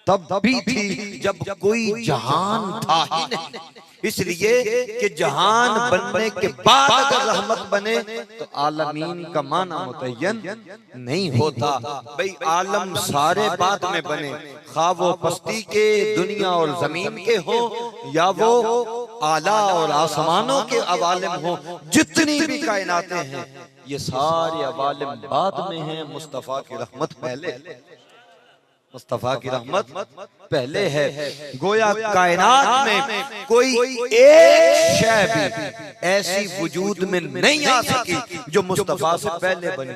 तब भी थी जब कोई जहान था ही नहीं। इसलिए कि जहान बनने के बाद अगर रहमत बने तो आलमीन का माना मुतय्यन नहीं होता। भाई आलम सारे बाद में बने, खा वो पस्ती के दुनिया और जमीन के हो या वो आला और आसमानों के अवालिम हो, जितनी भी कायनातें हैं ये सारे अवालिम बाद में हैं, मुस्तफा की रहमत पहले, मुस्तफा की रहमत पहले है। गोया कायनात में कोई एक शय भी ऐसी वजूद में नहीं आ सकी जो मुस्तफा से पहले बनी,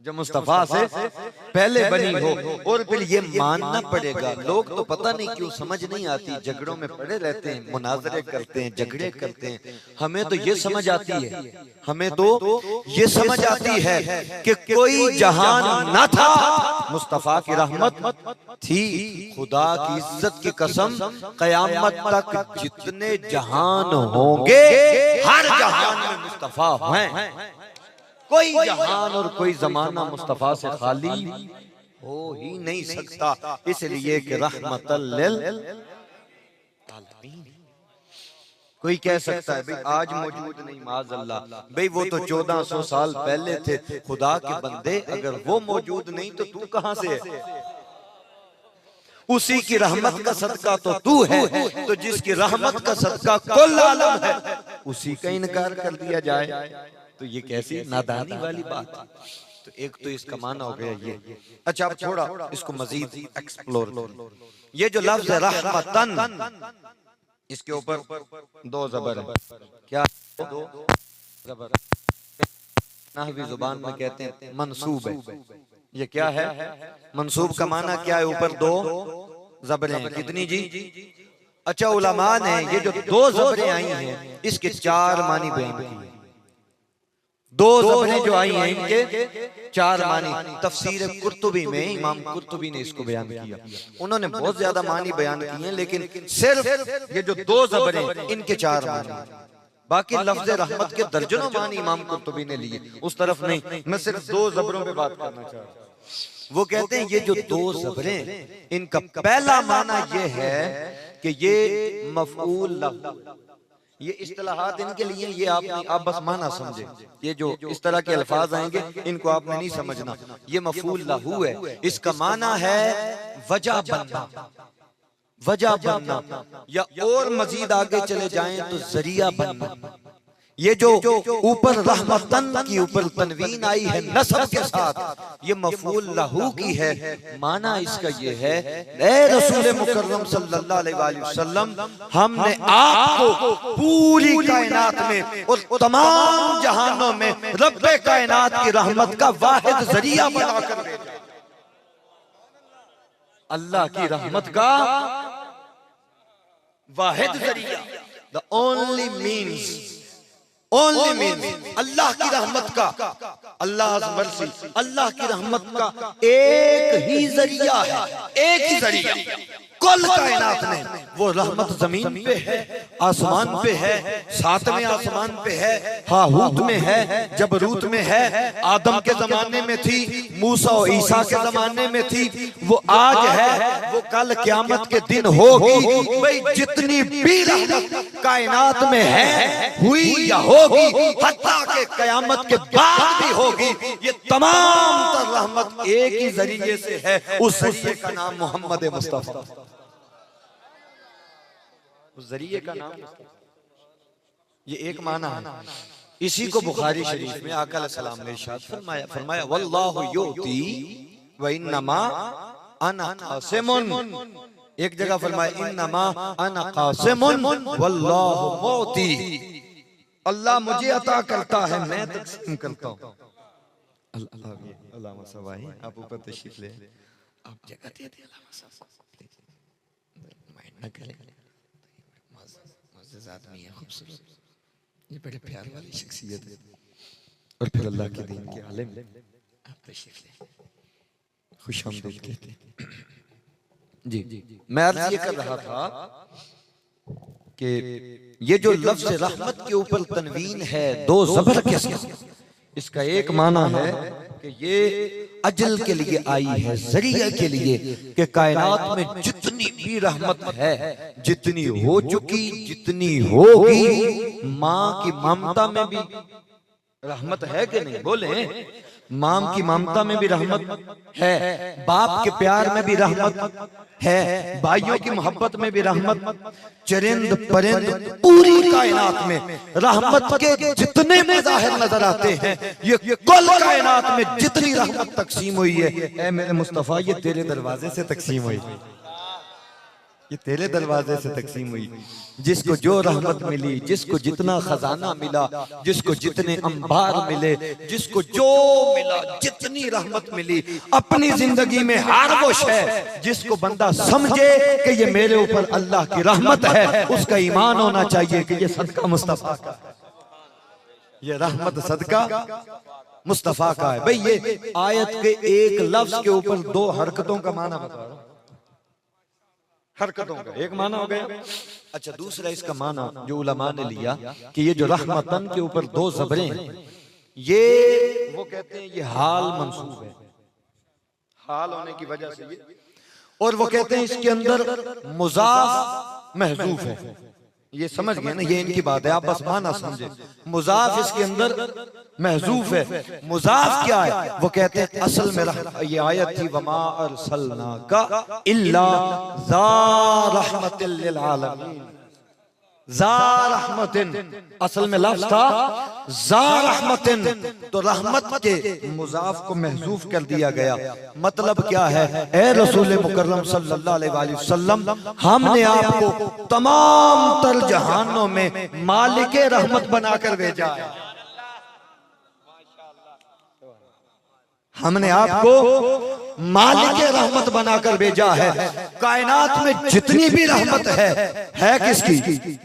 जो मुस्तफा से पहले बनी हो। और फिर ये मानना पड़ेगा, लोग तो पता नहीं क्यों समझ नहीं आती, झगड़ों में पड़े रहते हैं, मुनाजरे करते हैं, झगड़े करते हैं। हमें तो ये समझ आती है, हमें तो ये समझ आती है कि कोई जहान न था, मुस्तफा की रहमत थी। खुदा की इज्जत की कसम, कयामत तक जितने जहान होंगे हर जहान में मुस्तफा हैं। कोई जहान और कोई जमाना मुस्तफा से खाली हो ही नहीं सकता। इसलिए कि रहमतल लिल आलमीन। कोई कह सकता है भाई आज मौजूद नहीं, माज़अल्लाह, भाई वो तो 1400 साल पहले थे खुदा के बंदे, अगर वो मौजूद नहीं तो तू कहां से है? उसी की रहमत का सदका तो तू है, तो जिसकी रहमत का सदका कुल आलम है उसी का इनकार कर दिया जाए तो ये कैसी नादानी वाली बात है। तो एक तो इसका माना हो गया ये। अच्छा, अब थोड़ा इसको मजीद एक्सप्लोर करो। ये जो लफ्ज है रहमतन, इसके ऊपर दो जबर है। क्या दो जबर? नहवी जुबान में कहते हैं मंसूब है। ये क्या है? मंसूब का माना क्या है? ऊपर दो जबरें हैं। कितनी जी? अच्छा, उलमा ने ये जो दो जबरें आई हैं इसके चार मानी बयान किए। दो ज़बरें जो आई हैं इनके चार मानी। तफसीर कुर्तुबी में इमाम कुर्तुबी ने इसको बयान किया। उन्होंने बहुत ज्यादा मानी बयान किए, लेकिन सिर्फ ये जो दो ज़बरें इनके चार मानी, बाकी लफ्ज रहमत के दर्जनों मानी इमाम कुर्तुबी ने लिए, उस तरफ नहीं। मैं सिर्फ दो ज़बरों पे बात करना चाह रहा हूं। वो कहते हैं ये जो दो ज़बरें, इनका पहला माना ये है कि ये मफऊल लह, ये इस्तिलाहात इनके लिए, ये आप बस माना समझे। ये जो इस तरह के अल्फाज आएंगे इनको आपने नहीं समझना। ये मफूल लहू है, इसका माना है वजह बनना, वजह बनना, या और मजीद आगे चले जाएं तो जरिया बनना। ये जो ऊपर रहमतन की ऊपर तनवीन आई है नस्ब के साथ, ये मफूल लहू की है। माना इसका ये है, ए रसूल मुकर्रम सल्लल्लाहु अलैहि वसल्लम, हमने आपको पूरी कायनात में और तमाम जहानों में रब्बे कायनात की रहमत का वाहिद जरिया बनाकर भेजा। अल्लाह की रहमत का वाहिद जरिया, the only means, only means, Allah की रहमत का, अल्लाह मर्सी, अल्लाह की रहमत का एक ही जरिया है, एक ही जरिया। कुल कायनात में वो रहमत जमीन पे है, आसमान पे है, सातवें आसमान पे है, हाहूत में है, जबरूत में है, आदम के जमाने में थी, मूसा और ईसा के जमाने में थी, वो आज है, वो कल क़यामत के दिन होगी। भाई जितनी भी रहमत कायनात में है, हुई या होगी, हत्ता के क़यामत के बाद भी होगी, ये तमाम तर रहमत एक ही जरिए से है। उस जरिए का नाम मोहम्मद मुस्तफा, उस जरिए का नाम, ये एक माना है। इसी को बुखारी शरीफ में आका अलैहिस्सलाम ने इरशाद फरमाया, फरमाया वल्लाहु युती व इन्नमा अना कासिमुन। एक जगह फरमाया इन्नमा अना कासिमुन वल्लाहु मुती, अल्लाह मुझे अता करता है, मैं तकसीम करता हूं। अल्लाह सवाई आप ऊपर तशरीफ ले, आप जगह दे दे, माइंड न करें, आदमी है, खूबसूरत, ये बड़े प्यार वाली शख्सियत है, और फिर अल्लाह के दीन के आलिम, आप तशरीफ ले, खुशामदीद कहते हैं। जी मैं अर्ज ये कर रहा था कि ये जो लफ्ज रहमत के ऊपर तनवीन है दो ज़बर के साथ, इसका एक माना है कि ये अजल के लिए आई है, जरिया के लिए, कि कायनात में जितनी भी रहमत है, जितनी हो चुकी, जितनी होगी, माँ की ममता में भी रहमत है कि नहीं? बोले, माँ की ममता में भी रहमत है, बाप के प्यार में भी रहमत है, भाइयों की मोहब्बत में भी रहमत, चरिंद परिंद पूरी कायनात में रहमत के जितने मज़ाहिर नजर आते हैं, ये कुल कायनात में जितनी रहमत तकसीम हुई है, ऐ मेरे मुस्तफा, ये तेरे दरवाजे से तकसीम हुई, ये तेरे दरवाजे से तकसीम हुई। जिसको जो रहमत मिली, जिसको जितना खजाना मिला, जिसको जितने अंबार मिले, जिसको जो मिला, जितनी रहमत मिली, अपनी जिंदगी में हर वो है जिसको बंदा समझे कि ये मेरे ऊपर अल्लाह की रहमत है, उसका ईमान होना चाहिए कि ये सदका मुस्तफा का, ये रहमत सदका मुस्तफा का है। भाई ये आयत के एक लफ्ज के ऊपर दो हरकतों का माना बता रहा हूं, हरकतों का एक माना हो गया। अच्छा, दूसरा इसका माना जो उलमा ने लिया कि ये जो रहमतन के ऊपर दो ज़बरें हैं, ये वो कहते हैं ये हाल मंसूब है, हाल होने की वजह से ये, और वो कहते हैं इसके अंदर मुज़ाफ महज़ूफ है। ये समझ गए ना, ये इनकी बात है, आप बस माना समझे। मुज़ाफ इसके अंदर महज़ूफ है, मुज़ाफ क्या है? वो कहते हैं असल में ये आयत थी वमा अरसलनाका इल्ला ज़ा रहमतिल लिल आलमीन, ज़ा रहमतिन, असल में लफ्ज़ था ज़ा रहमतिन, तो रहमत के मुज़ाफ को महज़ूफ कर दिया गया। मतलब क्या है? ए रसूल मुकर्रम सल्लल्लाहु अलैहि वसल्लम, हमने आपको तमाम तर जहानों में मालिके रहमत बनाकर भेजा है, हमने आपको मालिके रहमत बनाकर भेजा है। कायनात में जितनी भी रहमत है किसकी?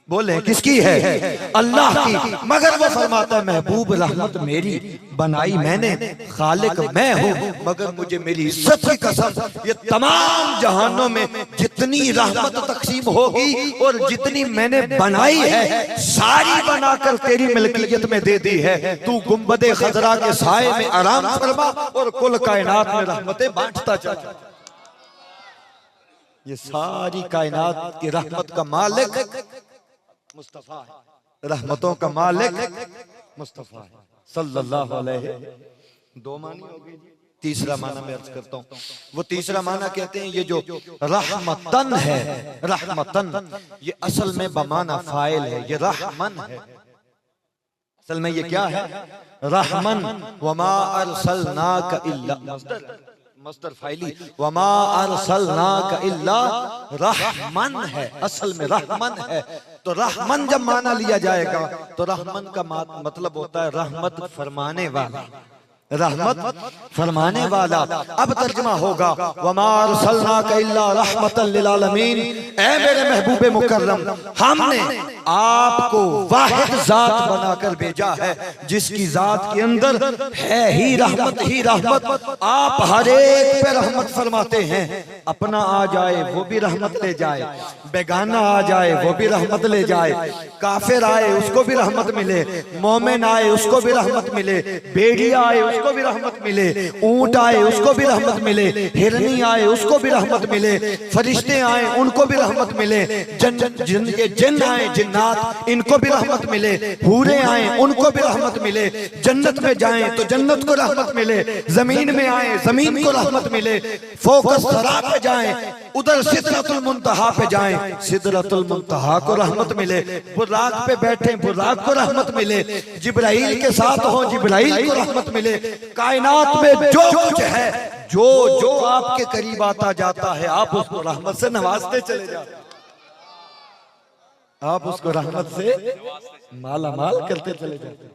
बोले किसकी है? अल्लाह की। मगर वो फरमाता है महबूब रहमत मेरी बनाई मैंने, खालिक मैं हूँ, मगर मुझे मेरी इज्जत की कसम ये तमाम जहानों में जितनी रहमत तकसीम होगी और जितनी मैंने बनाई है सारी बनाकर तेरी मिल्कियत में दे दी है। तू गुंबदे खजरा के साए में आराम फरमा और कुल कायनात में रहमतें बांटता चल। ये सारी कायनात की रहमत का मालिक मुस्तफा है, रहमतों का मालिक मुस्तफा है सल्लल्लाहु अलैहि। दो मानी हो गई। तीसरा माना मैं अर्ज करता हूँ। वो तीसरा माना कहते हैं ये जो रहमतन है, रहमतन ये असल में बमाना फाइल है, ये रहमन है। असल में ये क्या है? रहमन। वमा अरसलनाका इल्ला मस्दर फाइली, वमा अरसलनाका इल्ला रहमन है, असल में रहमन है। तो रहमन जब माना लिया जाएगा तो रहमन का मतलब होता है रहमत फरमाने वाला, रहमत फरमाने वाला। अब तर्जुमा होगा वमा अरसलनाका इल्ला रहमतल लिल आलमीन, ऐ मेरे महबूबे मुकर्रम हमने आपको वाहिद जात बनाकर भेजा है जिसकी जात के अंदर है ही रहमत। आप हर एक पे रहमत फरमाते हैं। अपना आ जाए वो भी रहमत ले जाए, बेगाना आ जाए वो भी रहमत ले जाए, काफिर आए उसको भी रहमत मिले, मोमिन आए उसको भी रहमत मिले, बेड़िया आए उसको भी रहमत मिले, ऊंट आए उसको भी रहमत मिले, हिरनी आए उसको भी रहमत मिले, फरिश्ते आए उनको भी रहमत मिले, जिन आए जिन्नात इनको भी रहमत मिले, हूरे आए उनको भी रहमत मिले, जन्नत में जाएं तो जन्नत को रहमत मिले, जमीन में आए जमीन को रहमत मिले, फोकस सरा पे जाएं उधर सिदरतुल मुंतहा पे जाएं, सिदरतुल मुंतहा को रहमत मिले, बुर्राक पे बैठे बुर्राक को रहमत मिले, जिब्राइल के साथ हो जिब्राइल को रहमत मिले। कायनात में जो कुछ है, जो जो आपके करीब आता जाता है आप उसको रहमत से नवाजते चले जाते, आप उसको रहमत से माला माल करते चले जाते।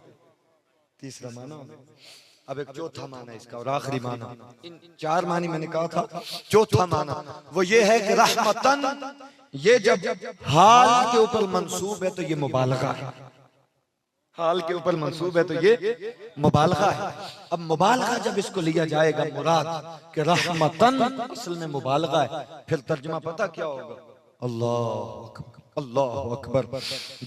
तीसरा माना। अब एक चौथा माना इसका और आखिरी माना। इन चार मानी मैंने कहा था, चौथा माना वो ये है कि रहमतन ये जब हाल के ऊपर मंसूब है तो ये मुबालगा है, हाल के ऊपर मंसूब है तो ये मुबालगा है। अब मुबालगा जब इसको लिया जाएगा मुराद कि रहमतन असल में मुबालगा है, फिर तर्जुमा पता क्या होगा? अल्लाह अकबर, अल्लाह अकबर।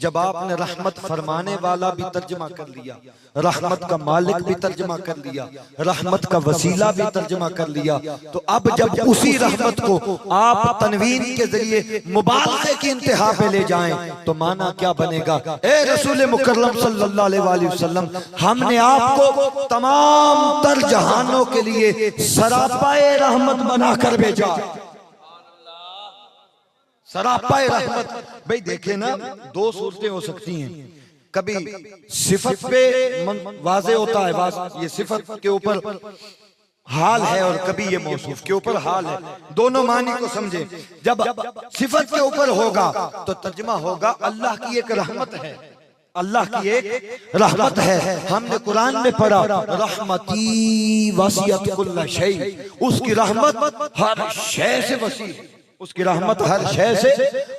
जब आपने रहमत फरमाने वाला भी तर्जुमा कर लिया, रहमत का मालिक भी तर्जुमा कर लिया, रहमत का वसीला भी तर्जुमा कर लिया, तो अब जब उसी रहमत को आप तनवीन के जरिए मुबालगे की इंतहा पे ले जाएं तो माना क्या बनेगा? ए रसूल मुकर्रम सल्लल्लाहु अलैहि वसल्लम हमने आपको तमाम तर जहानों के लिए सरापाए रहमत बनाकर भेजा, सरापाए रहमत। भाई देखे ना, दो सूरतें हो सकती हैं, कभी सिफत पे वाज़े होता है, ये सिफत के ऊपर हाल है, और कभी ये मौसूफ के ऊपर हाल है। दोनों मानी को समझे। जब सिफत के ऊपर होगा तो तर्जुमा होगा अल्लाह की एक रहमत है, अल्लाह की एक रहमत है। हमने कुरान में पढ़ा रहमती वसियत कुल्ल शै, उसकी रहमत हर शय से वसी है, उसकी रहमत हर शय से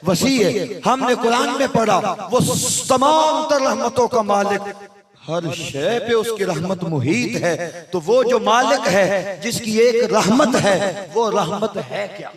वसी है। हमने कुरान में पढ़ा वो तमाम तर रहमतों का मालिक, हर शय पे उसकी रहमत मुहीत है। तो वो जो मालिक है जिसकी एक रहमत है, वो रहमत है क्या?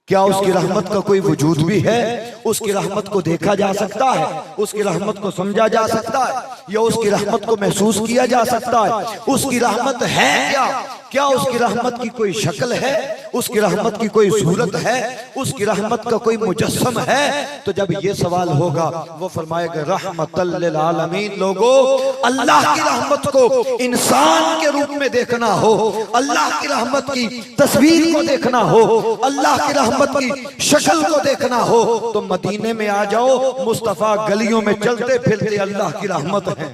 क्या उसकी रहमत का कोई वजूद भी है? उसकी रहमत को देखा जा सकता है, उसकी रहमत को समझा जा सकता है, या उसकी रहमत को महसूस किया जा सकता है? उसकी रहमत है क्या? क्या उसकी रहमत की कोई शक्ल है? उसकी रहमत की कोई सूरत है? उसकी रहमत का कोई मुजस्सम है? तो जब ये सवाल होगा वो फरमाएगा रहमतल लिल आलमीन। लोगों, अल्लाह की रहमत को इंसान के रूप में देखना हो, अल्लाह की रहमत की तस्वीर को देखना हो, अल्लाह की रहमत की शक्ल को देखना हो तो मदीने में आ जाओ, मुस्तफा गलियों में चलते फिरते अल्लाह की रहमत है,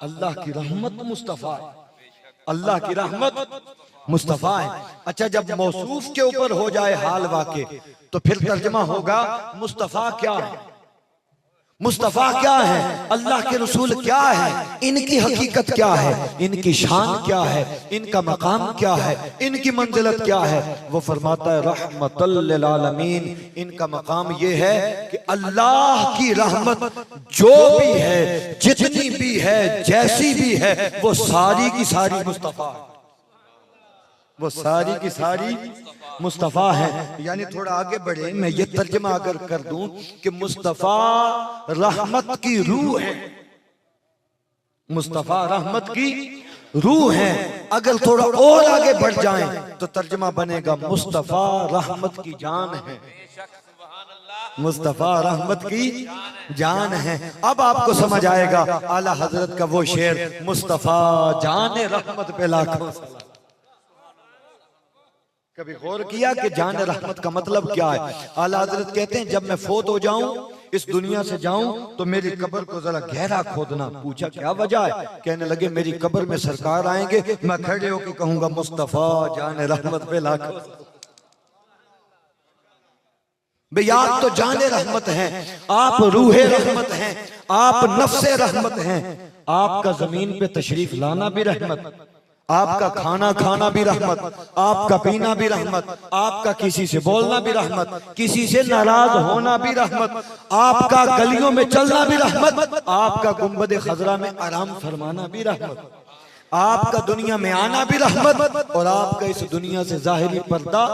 अल्लाह की रहमत मुस्तफा है, अल्लाह की रहमत मुस्तफा है। अच्छा, जब मौसूफ के ऊपर हो जाए हाल वाक़े तो फिर तर्जुमा होगा मुस्तफा क्या है? मुस्तफा क्या है? अल्लाह के रसूल क्या है? इनकी हकीकत क्या है? इनकी शान क्या है? इनका मकाम क्या है? इनकी मंजिलत क्या है? वो फरमाता है रहमतल लिल आलमीन। इनका मकाम ये है कि अल्लाह की रहमत जो भी है, जितनी भी है, जैसी भी है, वो सारी की सारी मुस्तफा है, वो सारी की सारी मुस्तफा है। यानी थोड़ा आगे बढ़े, मैं ये तर्जुमा अगर कर दूं कि मुस्तफा रहमत की रूह है, मुस्तफा रहमत की रूह है। अगर थोड़ा और आगे बढ़ जाएं तो तर्जुमा बनेगा मुस्तफा रहमत की जान है, मुस्तफा रहमत की जान है। अब आपको समझ आएगा आला हजरत का वो शेर, मुस्तफा जान रहमत पे लाखों सलाम। कभी गौर किया कि जान रहमत का मतलब क्या है? आला हजरत कहते हैं जब मैं फोत हो जाऊं, इस दुनिया से जाऊं, तो मेरी कब्र को जरा गहरा खोदना। पूछा क्या वजह है? कहने लगे मेरी कब्र में सरकार आएंगे, मैं खड़े होकर कहूंगा मुस्तफा जान रहमत पे लाखों। भाई आप तो जाने रहमत हैं, आप रूहे रहमत हैं, आप नफ्से रहमत हैं। आपका जमीन पे तशरीफ लाना भी रहमत, आपका खाना खाना भी रहमत, आपका पीना भी रहमत, आपका किसी से बोलना भी रहमत, किसी से नाराज होना भी रहमत, आपका गलियों में चलना भी रहमत, आपका गुंबद खजरा में आराम फरमाना भी रहमत, आपका दुनिया में आना भी रहमत, और आपका इस दुनिया से जाहिरी पर्दा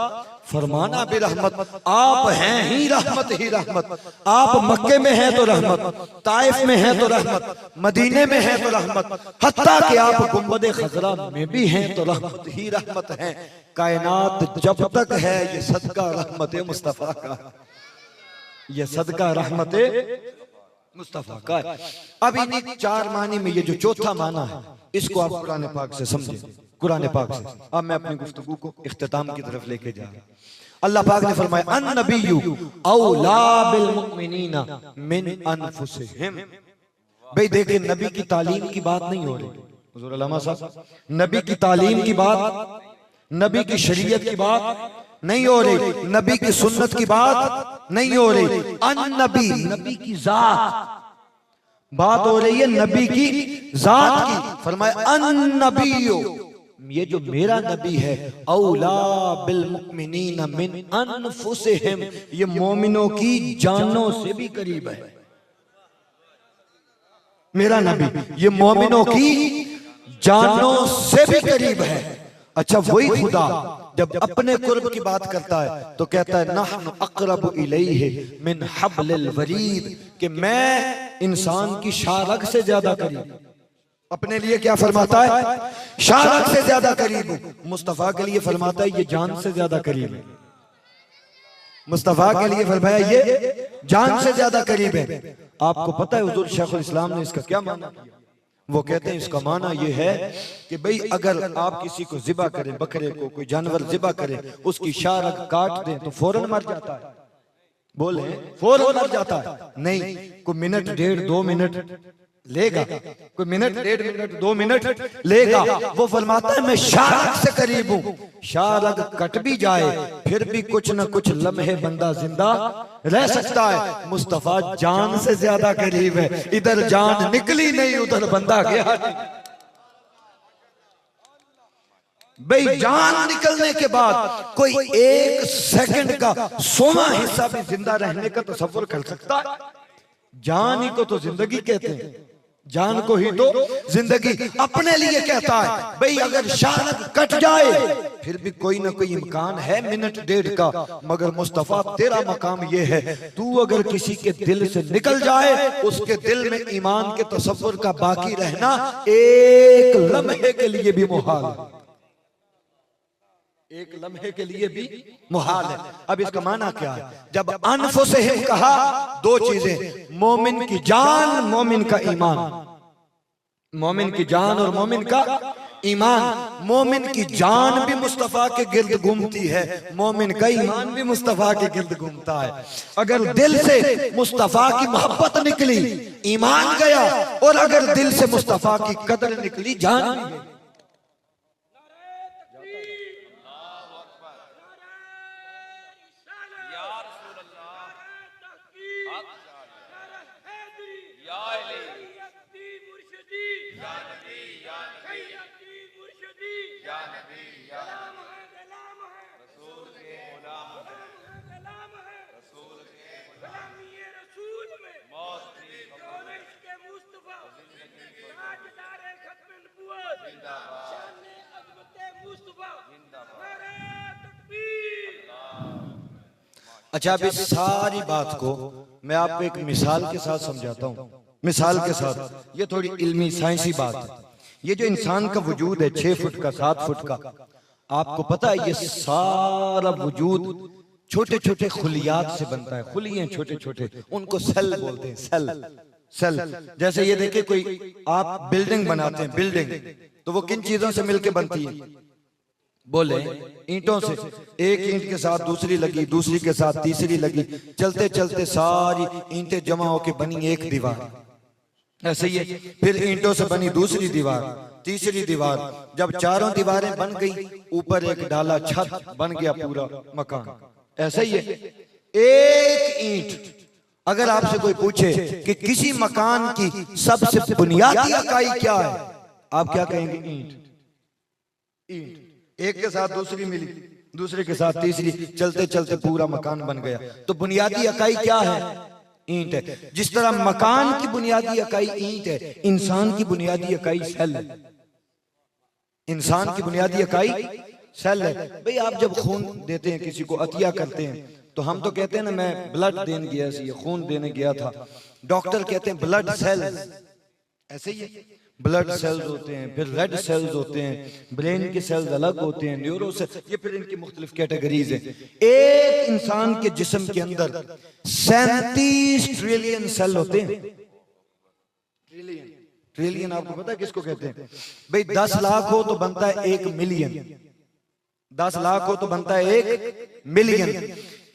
फरमाना भी रहमत। आप हैं ही रहमत ही रहमत। आप मक्के में हैं तो रहमत, ताइफ में हैं तो रहमत, मदीने में हैं तो रहमत, हत्ता कि आप गुंबद खजरा में भी हैं तो रहमत ही रहमत हैं। कायनात जब तक है ये सदका रहमत मुस्तफा का, ये सदका रहमत मुस्तफा का। अब इन्हीं चार मानी में ये जो चौथा माना है, इसको आप कुरान पाक से समझे, कुरान पाक से। अब मैं अपनी गुफ्तगू को इख्तिताम की तरफ लेके जा रहा हूं। अल्लाह पाक ने फरमाया अन नबिय्यु औला बिल मुमिनीना मिन अनफुसिहिम। भाई देखिए नबी की तालीम की बात नहीं हो रही, हुजूर अल्लामा साहब, नबी की तालीम की बात, नबी की शरीयत की बात नहीं हो रही, नबी की सुन्नत की बात नहीं हो रही। अन नबी, नबी की जात बात हो रही है, नबी की जात की। फरमाया अन नबिय्यु, ये जो मेरा नबी है, औला बिल मुमिनीना मिन अनफुसिहिम, ये मोमिनों की जानों से भी करीब है। मेरा नबी ये मोमिनों की जानों से भी करीब है। अच्छा वही खुदा जब अपने कुर्ब की बात करता है तो कहता है नहनु अक़रबु इलैहि मिन हब्लिल वरीद, कि मैं इंसान की शारग से ज्यादा करीब। अपने लिए क्या फरमाता है? शारग से ज्यादा करीब हूं। मुस्तफा के लिए फरमाता है ये जान से ज्यादा करीब है। मुस्तफा के लिए फरमाया ये जान से ज्यादा करीब है। आपको पता है हुजूर शेखुल इस्लाम ने इसका क्या माना किया? वो कहते हैं इसका माना ये है कि भाई अगर आप किसी को जिबा करें, बकरे को कोई जानवर जिबा करें, उसकी शारग काट दें तो फौरन मर जाता है। बोले फौरन मर जाता है? नहीं, कोई मिनट डेढ़ 2 मिनट लेगा, कोई मिनट 1.5 मिनट 2 मिनट लेगा। वो फरमाता है मैं शारग से करीब हूं, शारग कट भी जाए फिर भी कुछ न कुछ लम्हे बंदा जिंदा रह सकता है। मुस्तफा जान से ज्यादा करीब है, इधर जान निकली नहीं उधर बंदा गया। भाई जान निकलने के बाद कोई 1 सेकंड का 100वां हिस्सा भी जिंदा रहने का तसव्वुर कर सकता है? जान ही को तो जिंदगी कहते हैं, जान को ही तो जिंदगी अपने लिए कहता है। भाई अगर शारग कट जाए फिर भी कोई ना कोई इम्कान है मिनट 1.5 का, मगर मुस्तफा तेरा मकाम ये है, तू अगर किसी के दिल से निकल जाए उसके दिल में ईमान के तसव्वुर का बाकी रहना 1 लम्हे के लिए भी मुहाल है, 1 लम्हे के लिए भी मुहाल है। अब इसका माना क्या है? जब अनफुसिहिम कहा, 2 चीजें, मोमिन की जान, मोमिन का ईमान। मोमिन की जान और मोमिन का ईमान। मोमिन की जान भी मुस्तफा के गिर्द घूमती है, मोमिन का ईमान भी मुस्तफा के गिर्द घूमता है। अगर दिल से मुस्तफा की मोहब्बत निकली ईमान गया, और अगर दिल से मुस्तफा की कदर निकली जान भी गई। अच्छा अब इस सारी बात को मैं आपको एक मिसाल के साथ समझाता हूँ। मिसाल के साथ, ये थोड़ी इल्मी साइंसी बात है। ये जो इंसान का वजूद है 6 फुट का 7 फुट का, आपको पता है ये सारा वजूद छोटे छोटे खुलियात से बनता है, खुलिये छोटे छोटे, उनको सेल बोलते हैं, सेल सेल। जैसे ये देखिए कोई आप बिल्डिंग बनाते हैं, बिल्डिंग तो वो किन चीजों से मिलके बनती है? बोले ईंटों से। एक ईंट के साथ दूसरी लगी, दूसरी के साथ तीसरी लगी, चलते चलते सारी ईंटें जमा होके बनी एक दीवार। ऐसे ही है, फिर ईंटों से बनी दूसरी दीवार, तीसरी दीवार। जब चारों दीवारें बन गई, ऊपर एक डाला छत, बन गया पूरा मकान। ऐसा ही है, एक ईंट। अगर आपसे कोई पूछे कि किसी मकान की सबसे बुनियादी इकाई क्या है, आप क्या कहेंगे? ईंट। ईंट एक के साथ दूसरी मिली, दूसरे के साथ तीसरी, चलते चलते पूरा मकान बन गया। तो बुनियादी इकाई क्या है? ईंट है। जिस तरह मकान की बुनियादी इकाई ईंट है, इंसान की बुनियादी इकाई सेल है। इंसान की बुनियादी इकाई सेल है। भाई आप जब खून देते हैं, किसी को अतिया करते हैं, तो हम तो कहते हैं ना मैं ब्लड देने गया, खून देने गया था। डॉक्टर कहते हैं ब्लड सेल्स। ऐसे ही है, ब्लड सेल्स होते हैं, फिर रेड सेल्स होते हैं, ब्रेन के सेल्स अलग होते हैं, न्यूरो सेल्स, ये फिर इनकी मुख्तलिफ कैटेगरीज हैं। एक इंसान के जिस्म के अंदर 37 ट्रिलियन सेल होते हैं। ट्रिलियन आपको पता है किसको कहते हैं? भाई 10 लाख हो तो बनता है 1 मिलियन, 10 लाख हो तो बनता है 1 मिलियन,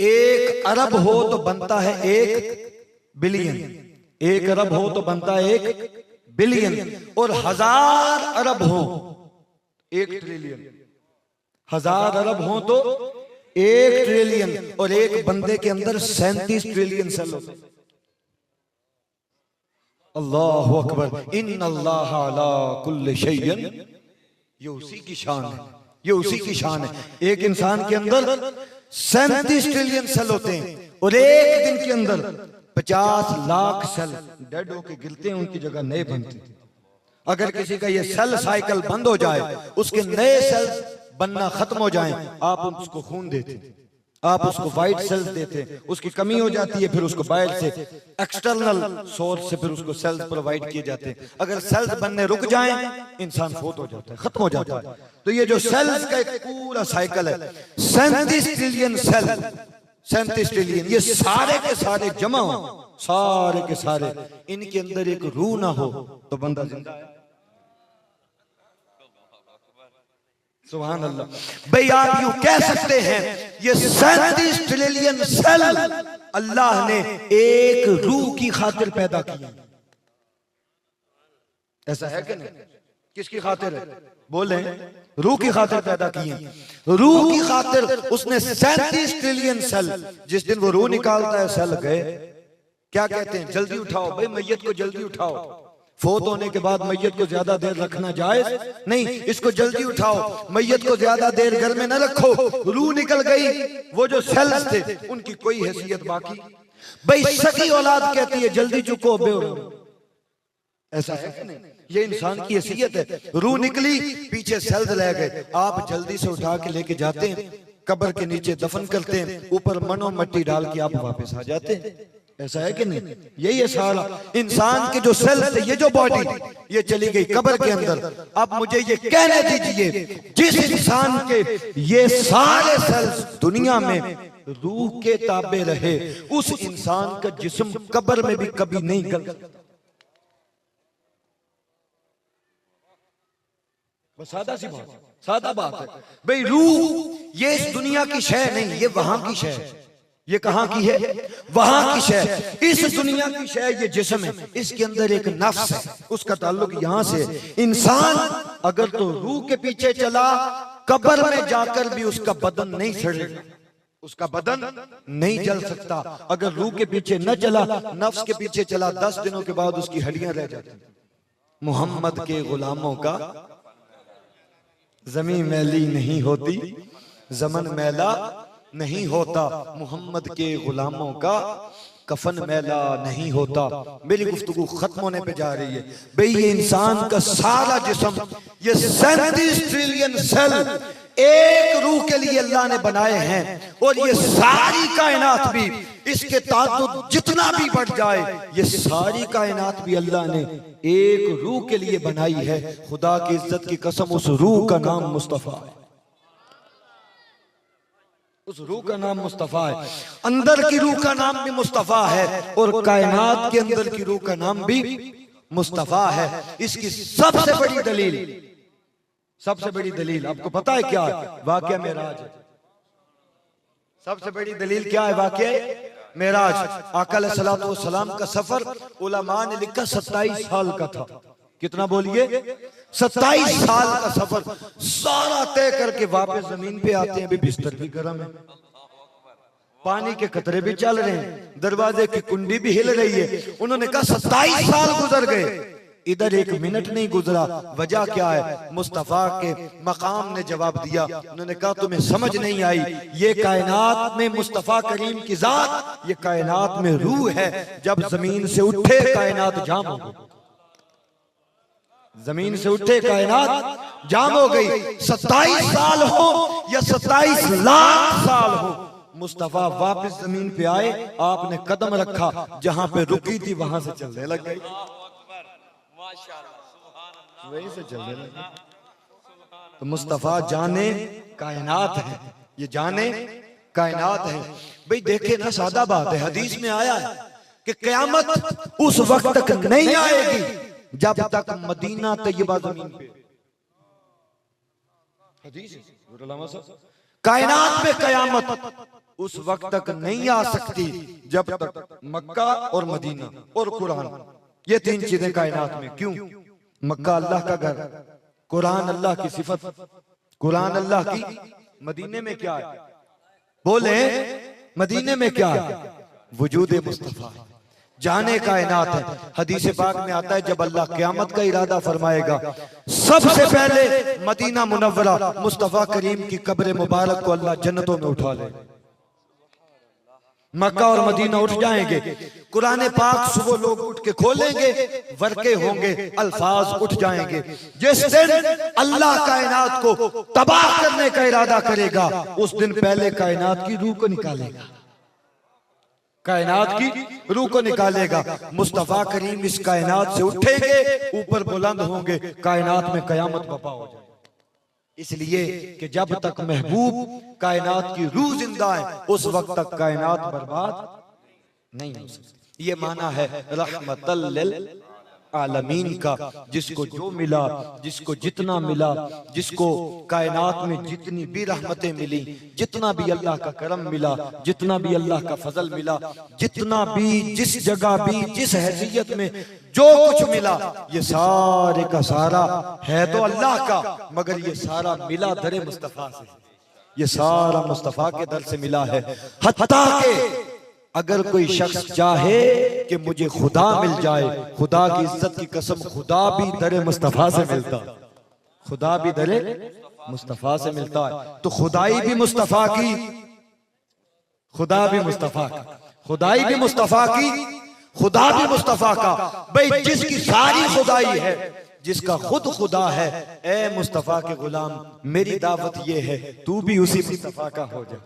1 अरब हो तो बनता है 1 बिलियन, 1 अरब हो तो बनता है 1 बिलियन, और 1000 अरब हो 1 ट्रिलियन, 1000 अरब हो तो 1 ट्रिलियन, और एक बंदे के अंदर 37 ट्रिलियन सेल होते हैं। अल्लाहु अकबर। इन्नल्लाह अला कुल्लि शैइन, ये उसी की शान है, ये उसी की शान है। एक इंसान के अंदर 37 ट्रिलियन सेल होते हैं, और एक दिन के अंदर 50 लाख सेल डेड होके गिरते हैं, उनकी जगह नए बनते हैं। अगर किसी का ये सेल साइकिल बंद हो जाए, उसके नए सेल बनना खत्म हो जाएं, आप उसको खून देते हैं, आप उसको व्हाइट सेल्स देते हैं, उसकी कमी हो जाती है, फिर उसको बाहर से एक्सटर्नल सोर्स से फिर उसको सेल्स प्रोवाइड किए जाते हैं। अगर सेल्स बनने रुक जाएं, इंसान फोत हो जाता है, खत्म हो जाता है। तो ये जो सेल्स का एक पूरा साइकिल है, 37 ट्रिलियन सेल, 37 ट्रिलियन, ये सारे के सारे जमा हो, सारे के सारे, इनके अंदर एक रूह ना हो तो बंदा जिंदा है। सुभान अल्लाह। भाई आप यूं कह सकते हैं, ये 37 ट्रिलियन सेल अल्लाह ने एक रूह की खातिर पैदा किया। ऐसा है कि नहीं? किसकी खातिर है? बोले रूह की खातिर पैदा किए। रूह की खातिर उसने 37 ट्रिलियन सेल, जिस दिन वो रूह निकालता है, सेल गए, क्या कहते हैं? जल्दी उठाओ भाई, मैयत को जल्दी उठाओ। फोत होने के बाद मैयत को ज्यादा देर रखना जायज नहीं, इसको जल्दी उठाओ, मैयत को ज्यादा देर घर में न रखो। रूह निकल गई, वो जो सेल्स थे उनकी कोई हैसियत बाकी। भाई सगी औलाद कहती है जल्दी चुको बेओ। ऐसा है कि नहीं? ये इंसान की हैसियत है। रूह निकली, पीछे सेल्स रह गए, आप जल्दी से उठा के लेके जाते हैं, कब्र के नीचे दफन करते हैं, ऊपर मनो मिट्टी डाल के आप वापस आ जाते हैं। ऐसा है कि नहीं? यही है सारा इंसान के जो सेल्स थे, ये जो बॉडी, ये चली गई कब्र के अंदर। अब मुझे ये कहने दीजिए, जिस इंसान के ये सारे सेल्स दुनिया में रूह के ताबे रहे, उस इंसान का जिस्म कब्र में भी कभी नहीं गल सकता। बस सादा सी बात, सादा बात है। भाई रूह ये इस दुनिया की शय नहीं, ये वहां की शय है। ये कहां की है? वहां की शय। इस दुनिया की शय ये जिस्म है, इसके अंदर एक नफ्स है, उसका ताल्लुक यहां से। इंसान अगर तो रूह के पीछे चला, कब्र में जाकर भी उसका बदन नहीं सड़ेगा, उसका बदन नहीं जल सकता। अगर रूह के पीछे न चला, नफ्स के पीछे चला, 10 दिनों के बाद उसकी हड्डियां रह जाती। मोहम्मद के गुलामों का ज़मीं मैली नहीं होती, ज़मन मैला नहीं होता, मोहम्मद के गुलामों का कफन मैला नहीं होता। मेरी गुफ्तगू खत्म होने पे जा रही है। भाई ये इंसान का सारा जिस्म, ये 37 ट्रिलियन सेल एक रूह के लिए अल्लाह ने बनाए हैं, और ये सारी कायनात भी, इसके ताल्लुक जितना भी बढ़ जाए, ये सारी कायनात भी अल्लाह ने एक रूह के लिए बनाई है। खुदा की इज्जत की कसम, उस रूह का नाम मुस्तफा है। उस रूह का नाम मुस्तफ़ा है। अंदर की रूह का नाम भी मुस्तफ़ा है और कायनात के अंदर की रूह का नाम भी मुस्तफ़ा है। इसकी सबसे बड़ी दलील, सबसे बड़ी दलील आपको पता है क्या है? वाक़या मेराज है। सबसे बड़ी दलील क्या है? वाक़या मेराज। आका अलैहिस्सलातु वस्सलाम का सफर उलमा ने लिखा 27 साल का था। कितना बोलिए? 27 साल का सफर सारा तय करके वापस जमीन पे आते हैं। अभी बिस्तर भी गर्म है, पानी के कतरे भी चल रहे हैं, दरवाजे की कुंडी भी हिल रही है। उन्होंने कहा 27 साल गुजर गए, इधर 1 मिनट नहीं गुजरा। वजह क्या है? मुस्तफा के मकाम ने जवाब दिया। उन्होंने कहा तुम्हें समझ नहीं आई, ये कायनात में मुस्तफा करीम की जात, ये कायनात में रूह है। जब जमीन से उठे कायनात जाम हो गई, जमीन से उठे कायनात जाम हो गई। 27 साल हो या 27 लाख साल हो, मुस्तफा वापस जमीन पे आए, आपने कदम रखा, जहां पे रुकी थी वहां से चलने लग गई, वहीं से चलने लग गई। तो मुस्तफा जाने कायनात है, ये जाने कायनात है। भाई देखे ना, सादा बात है। हदीस में आया है कि क़यामत उस वक्त तक नहीं आएगी जब तक मदीना तैयबा जमीन पे। हदीस है। कायनात में क़यामत उस वक्त तक नहीं आ सकती जब तक मक्का और मदीना और कुरान, ये 3 चीजें कायनात में। क्यों? मक्का अल्लाह का घर, कुरान अल्लाह की सिफत, कुरान अल्लाह की। मदीने में क्या है? बोले मदीने में क्या है? वजूद मुस्तफा, जाने कायनात है। हदीस पाक में आता है जब अल्लाह क़यामत का इरादा फरमाएगा, सबसे पहले मदीना मुनव्वरा मुस्तफा करीम की कब्र मुबारक को अल्लाह जन्नतों में उठा ले। मक्का और मदीना उठ जाएंगे। कुरान पाक सुबह लोग उठ के खोलेंगे, वर्के होंगे, अल्फाज उठ जाएंगे। जिस दिन अल्लाह कायनात को तबाह करने का इरादा करेगा, उस दिन पहले कायनात की रूह को निकालेगा, कायनात की रूह को निकालेगा। मुस्तफा करीम इस कायनात से उठेंगे, ऊपर बुलंद होंगे, कायनात में कयामत बपा हो जाए। इसलिए कि जब तक महबूब कायनात की रूह जिंदा है, उस वक्त तक कायनात बर्बाद नहीं हो सकती। ये माना है रहमतल लिल आलमीन का। जिसको जो मिला, जिसको जितना मिला, जिसको कायनात में जितनी भी रहमतें मिली, जितना भी अल्लाह का करम मिला, जितना भी अल्लाह का फजल मिला, जितना भी जिस जगह भी जिस हैसियत में जो कुछ मिला, ये सारे का सारा है तो अल्लाह का, मगर ये सारा मिला दरे मुस्तफा से। ये सारा मुस्तफा के दर से मिला है। हत्ता के अगर कोई शख्स चाहे कि मुझे खुदा मिल जाए, खुदा की इज्जत की कसम, खुदा भी दरे मुस्तफा से मिलता, खुदा भी दरे मुस्तफा से मिलता है। तो खुदाई भी मुस्तफा की, खुदा भी मुस्तफा का, खुदाई भी मुस्तफा की, खुदा भी मुस्तफा का। भाई जिसकी सारी खुदाई है, जिसका खुद खुदा है, ए मुस्तफा के गुलाम, मेरी दावत ये है, तू भी उसी मुस्तफा का हो जा,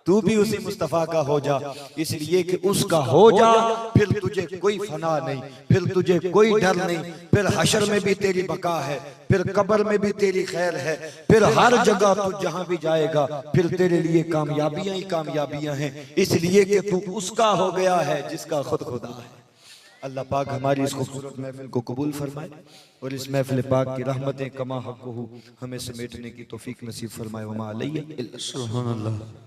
तू भी उसी मुस्तफा का हो जा। इसलिए कि उसका हो जा, फिर तुझे कोई फना नहीं, फिर तुझे कोई डर नहीं, फिर हशर में भी तेरी बका है, फिर कब्र में भी तेरी खैर है, फिर हर जगह तू जहां भी जाएगा फिर तेरे लिए कामयाबियां ही कामयाबियां हैं। इसलिए कि तू उसका हो गया है जिसका खुद खुदा है। अल्लाह पाक हमारी इस खूबसूरत महफिल को कबूल फरमाए और इस महफिल पाक की रहमतें कमा हक़्क़ुहू हमें समेटने की तौफीक नसीब फरमाए। वमा अलैना इल्ला सुब्हानअल्लाह।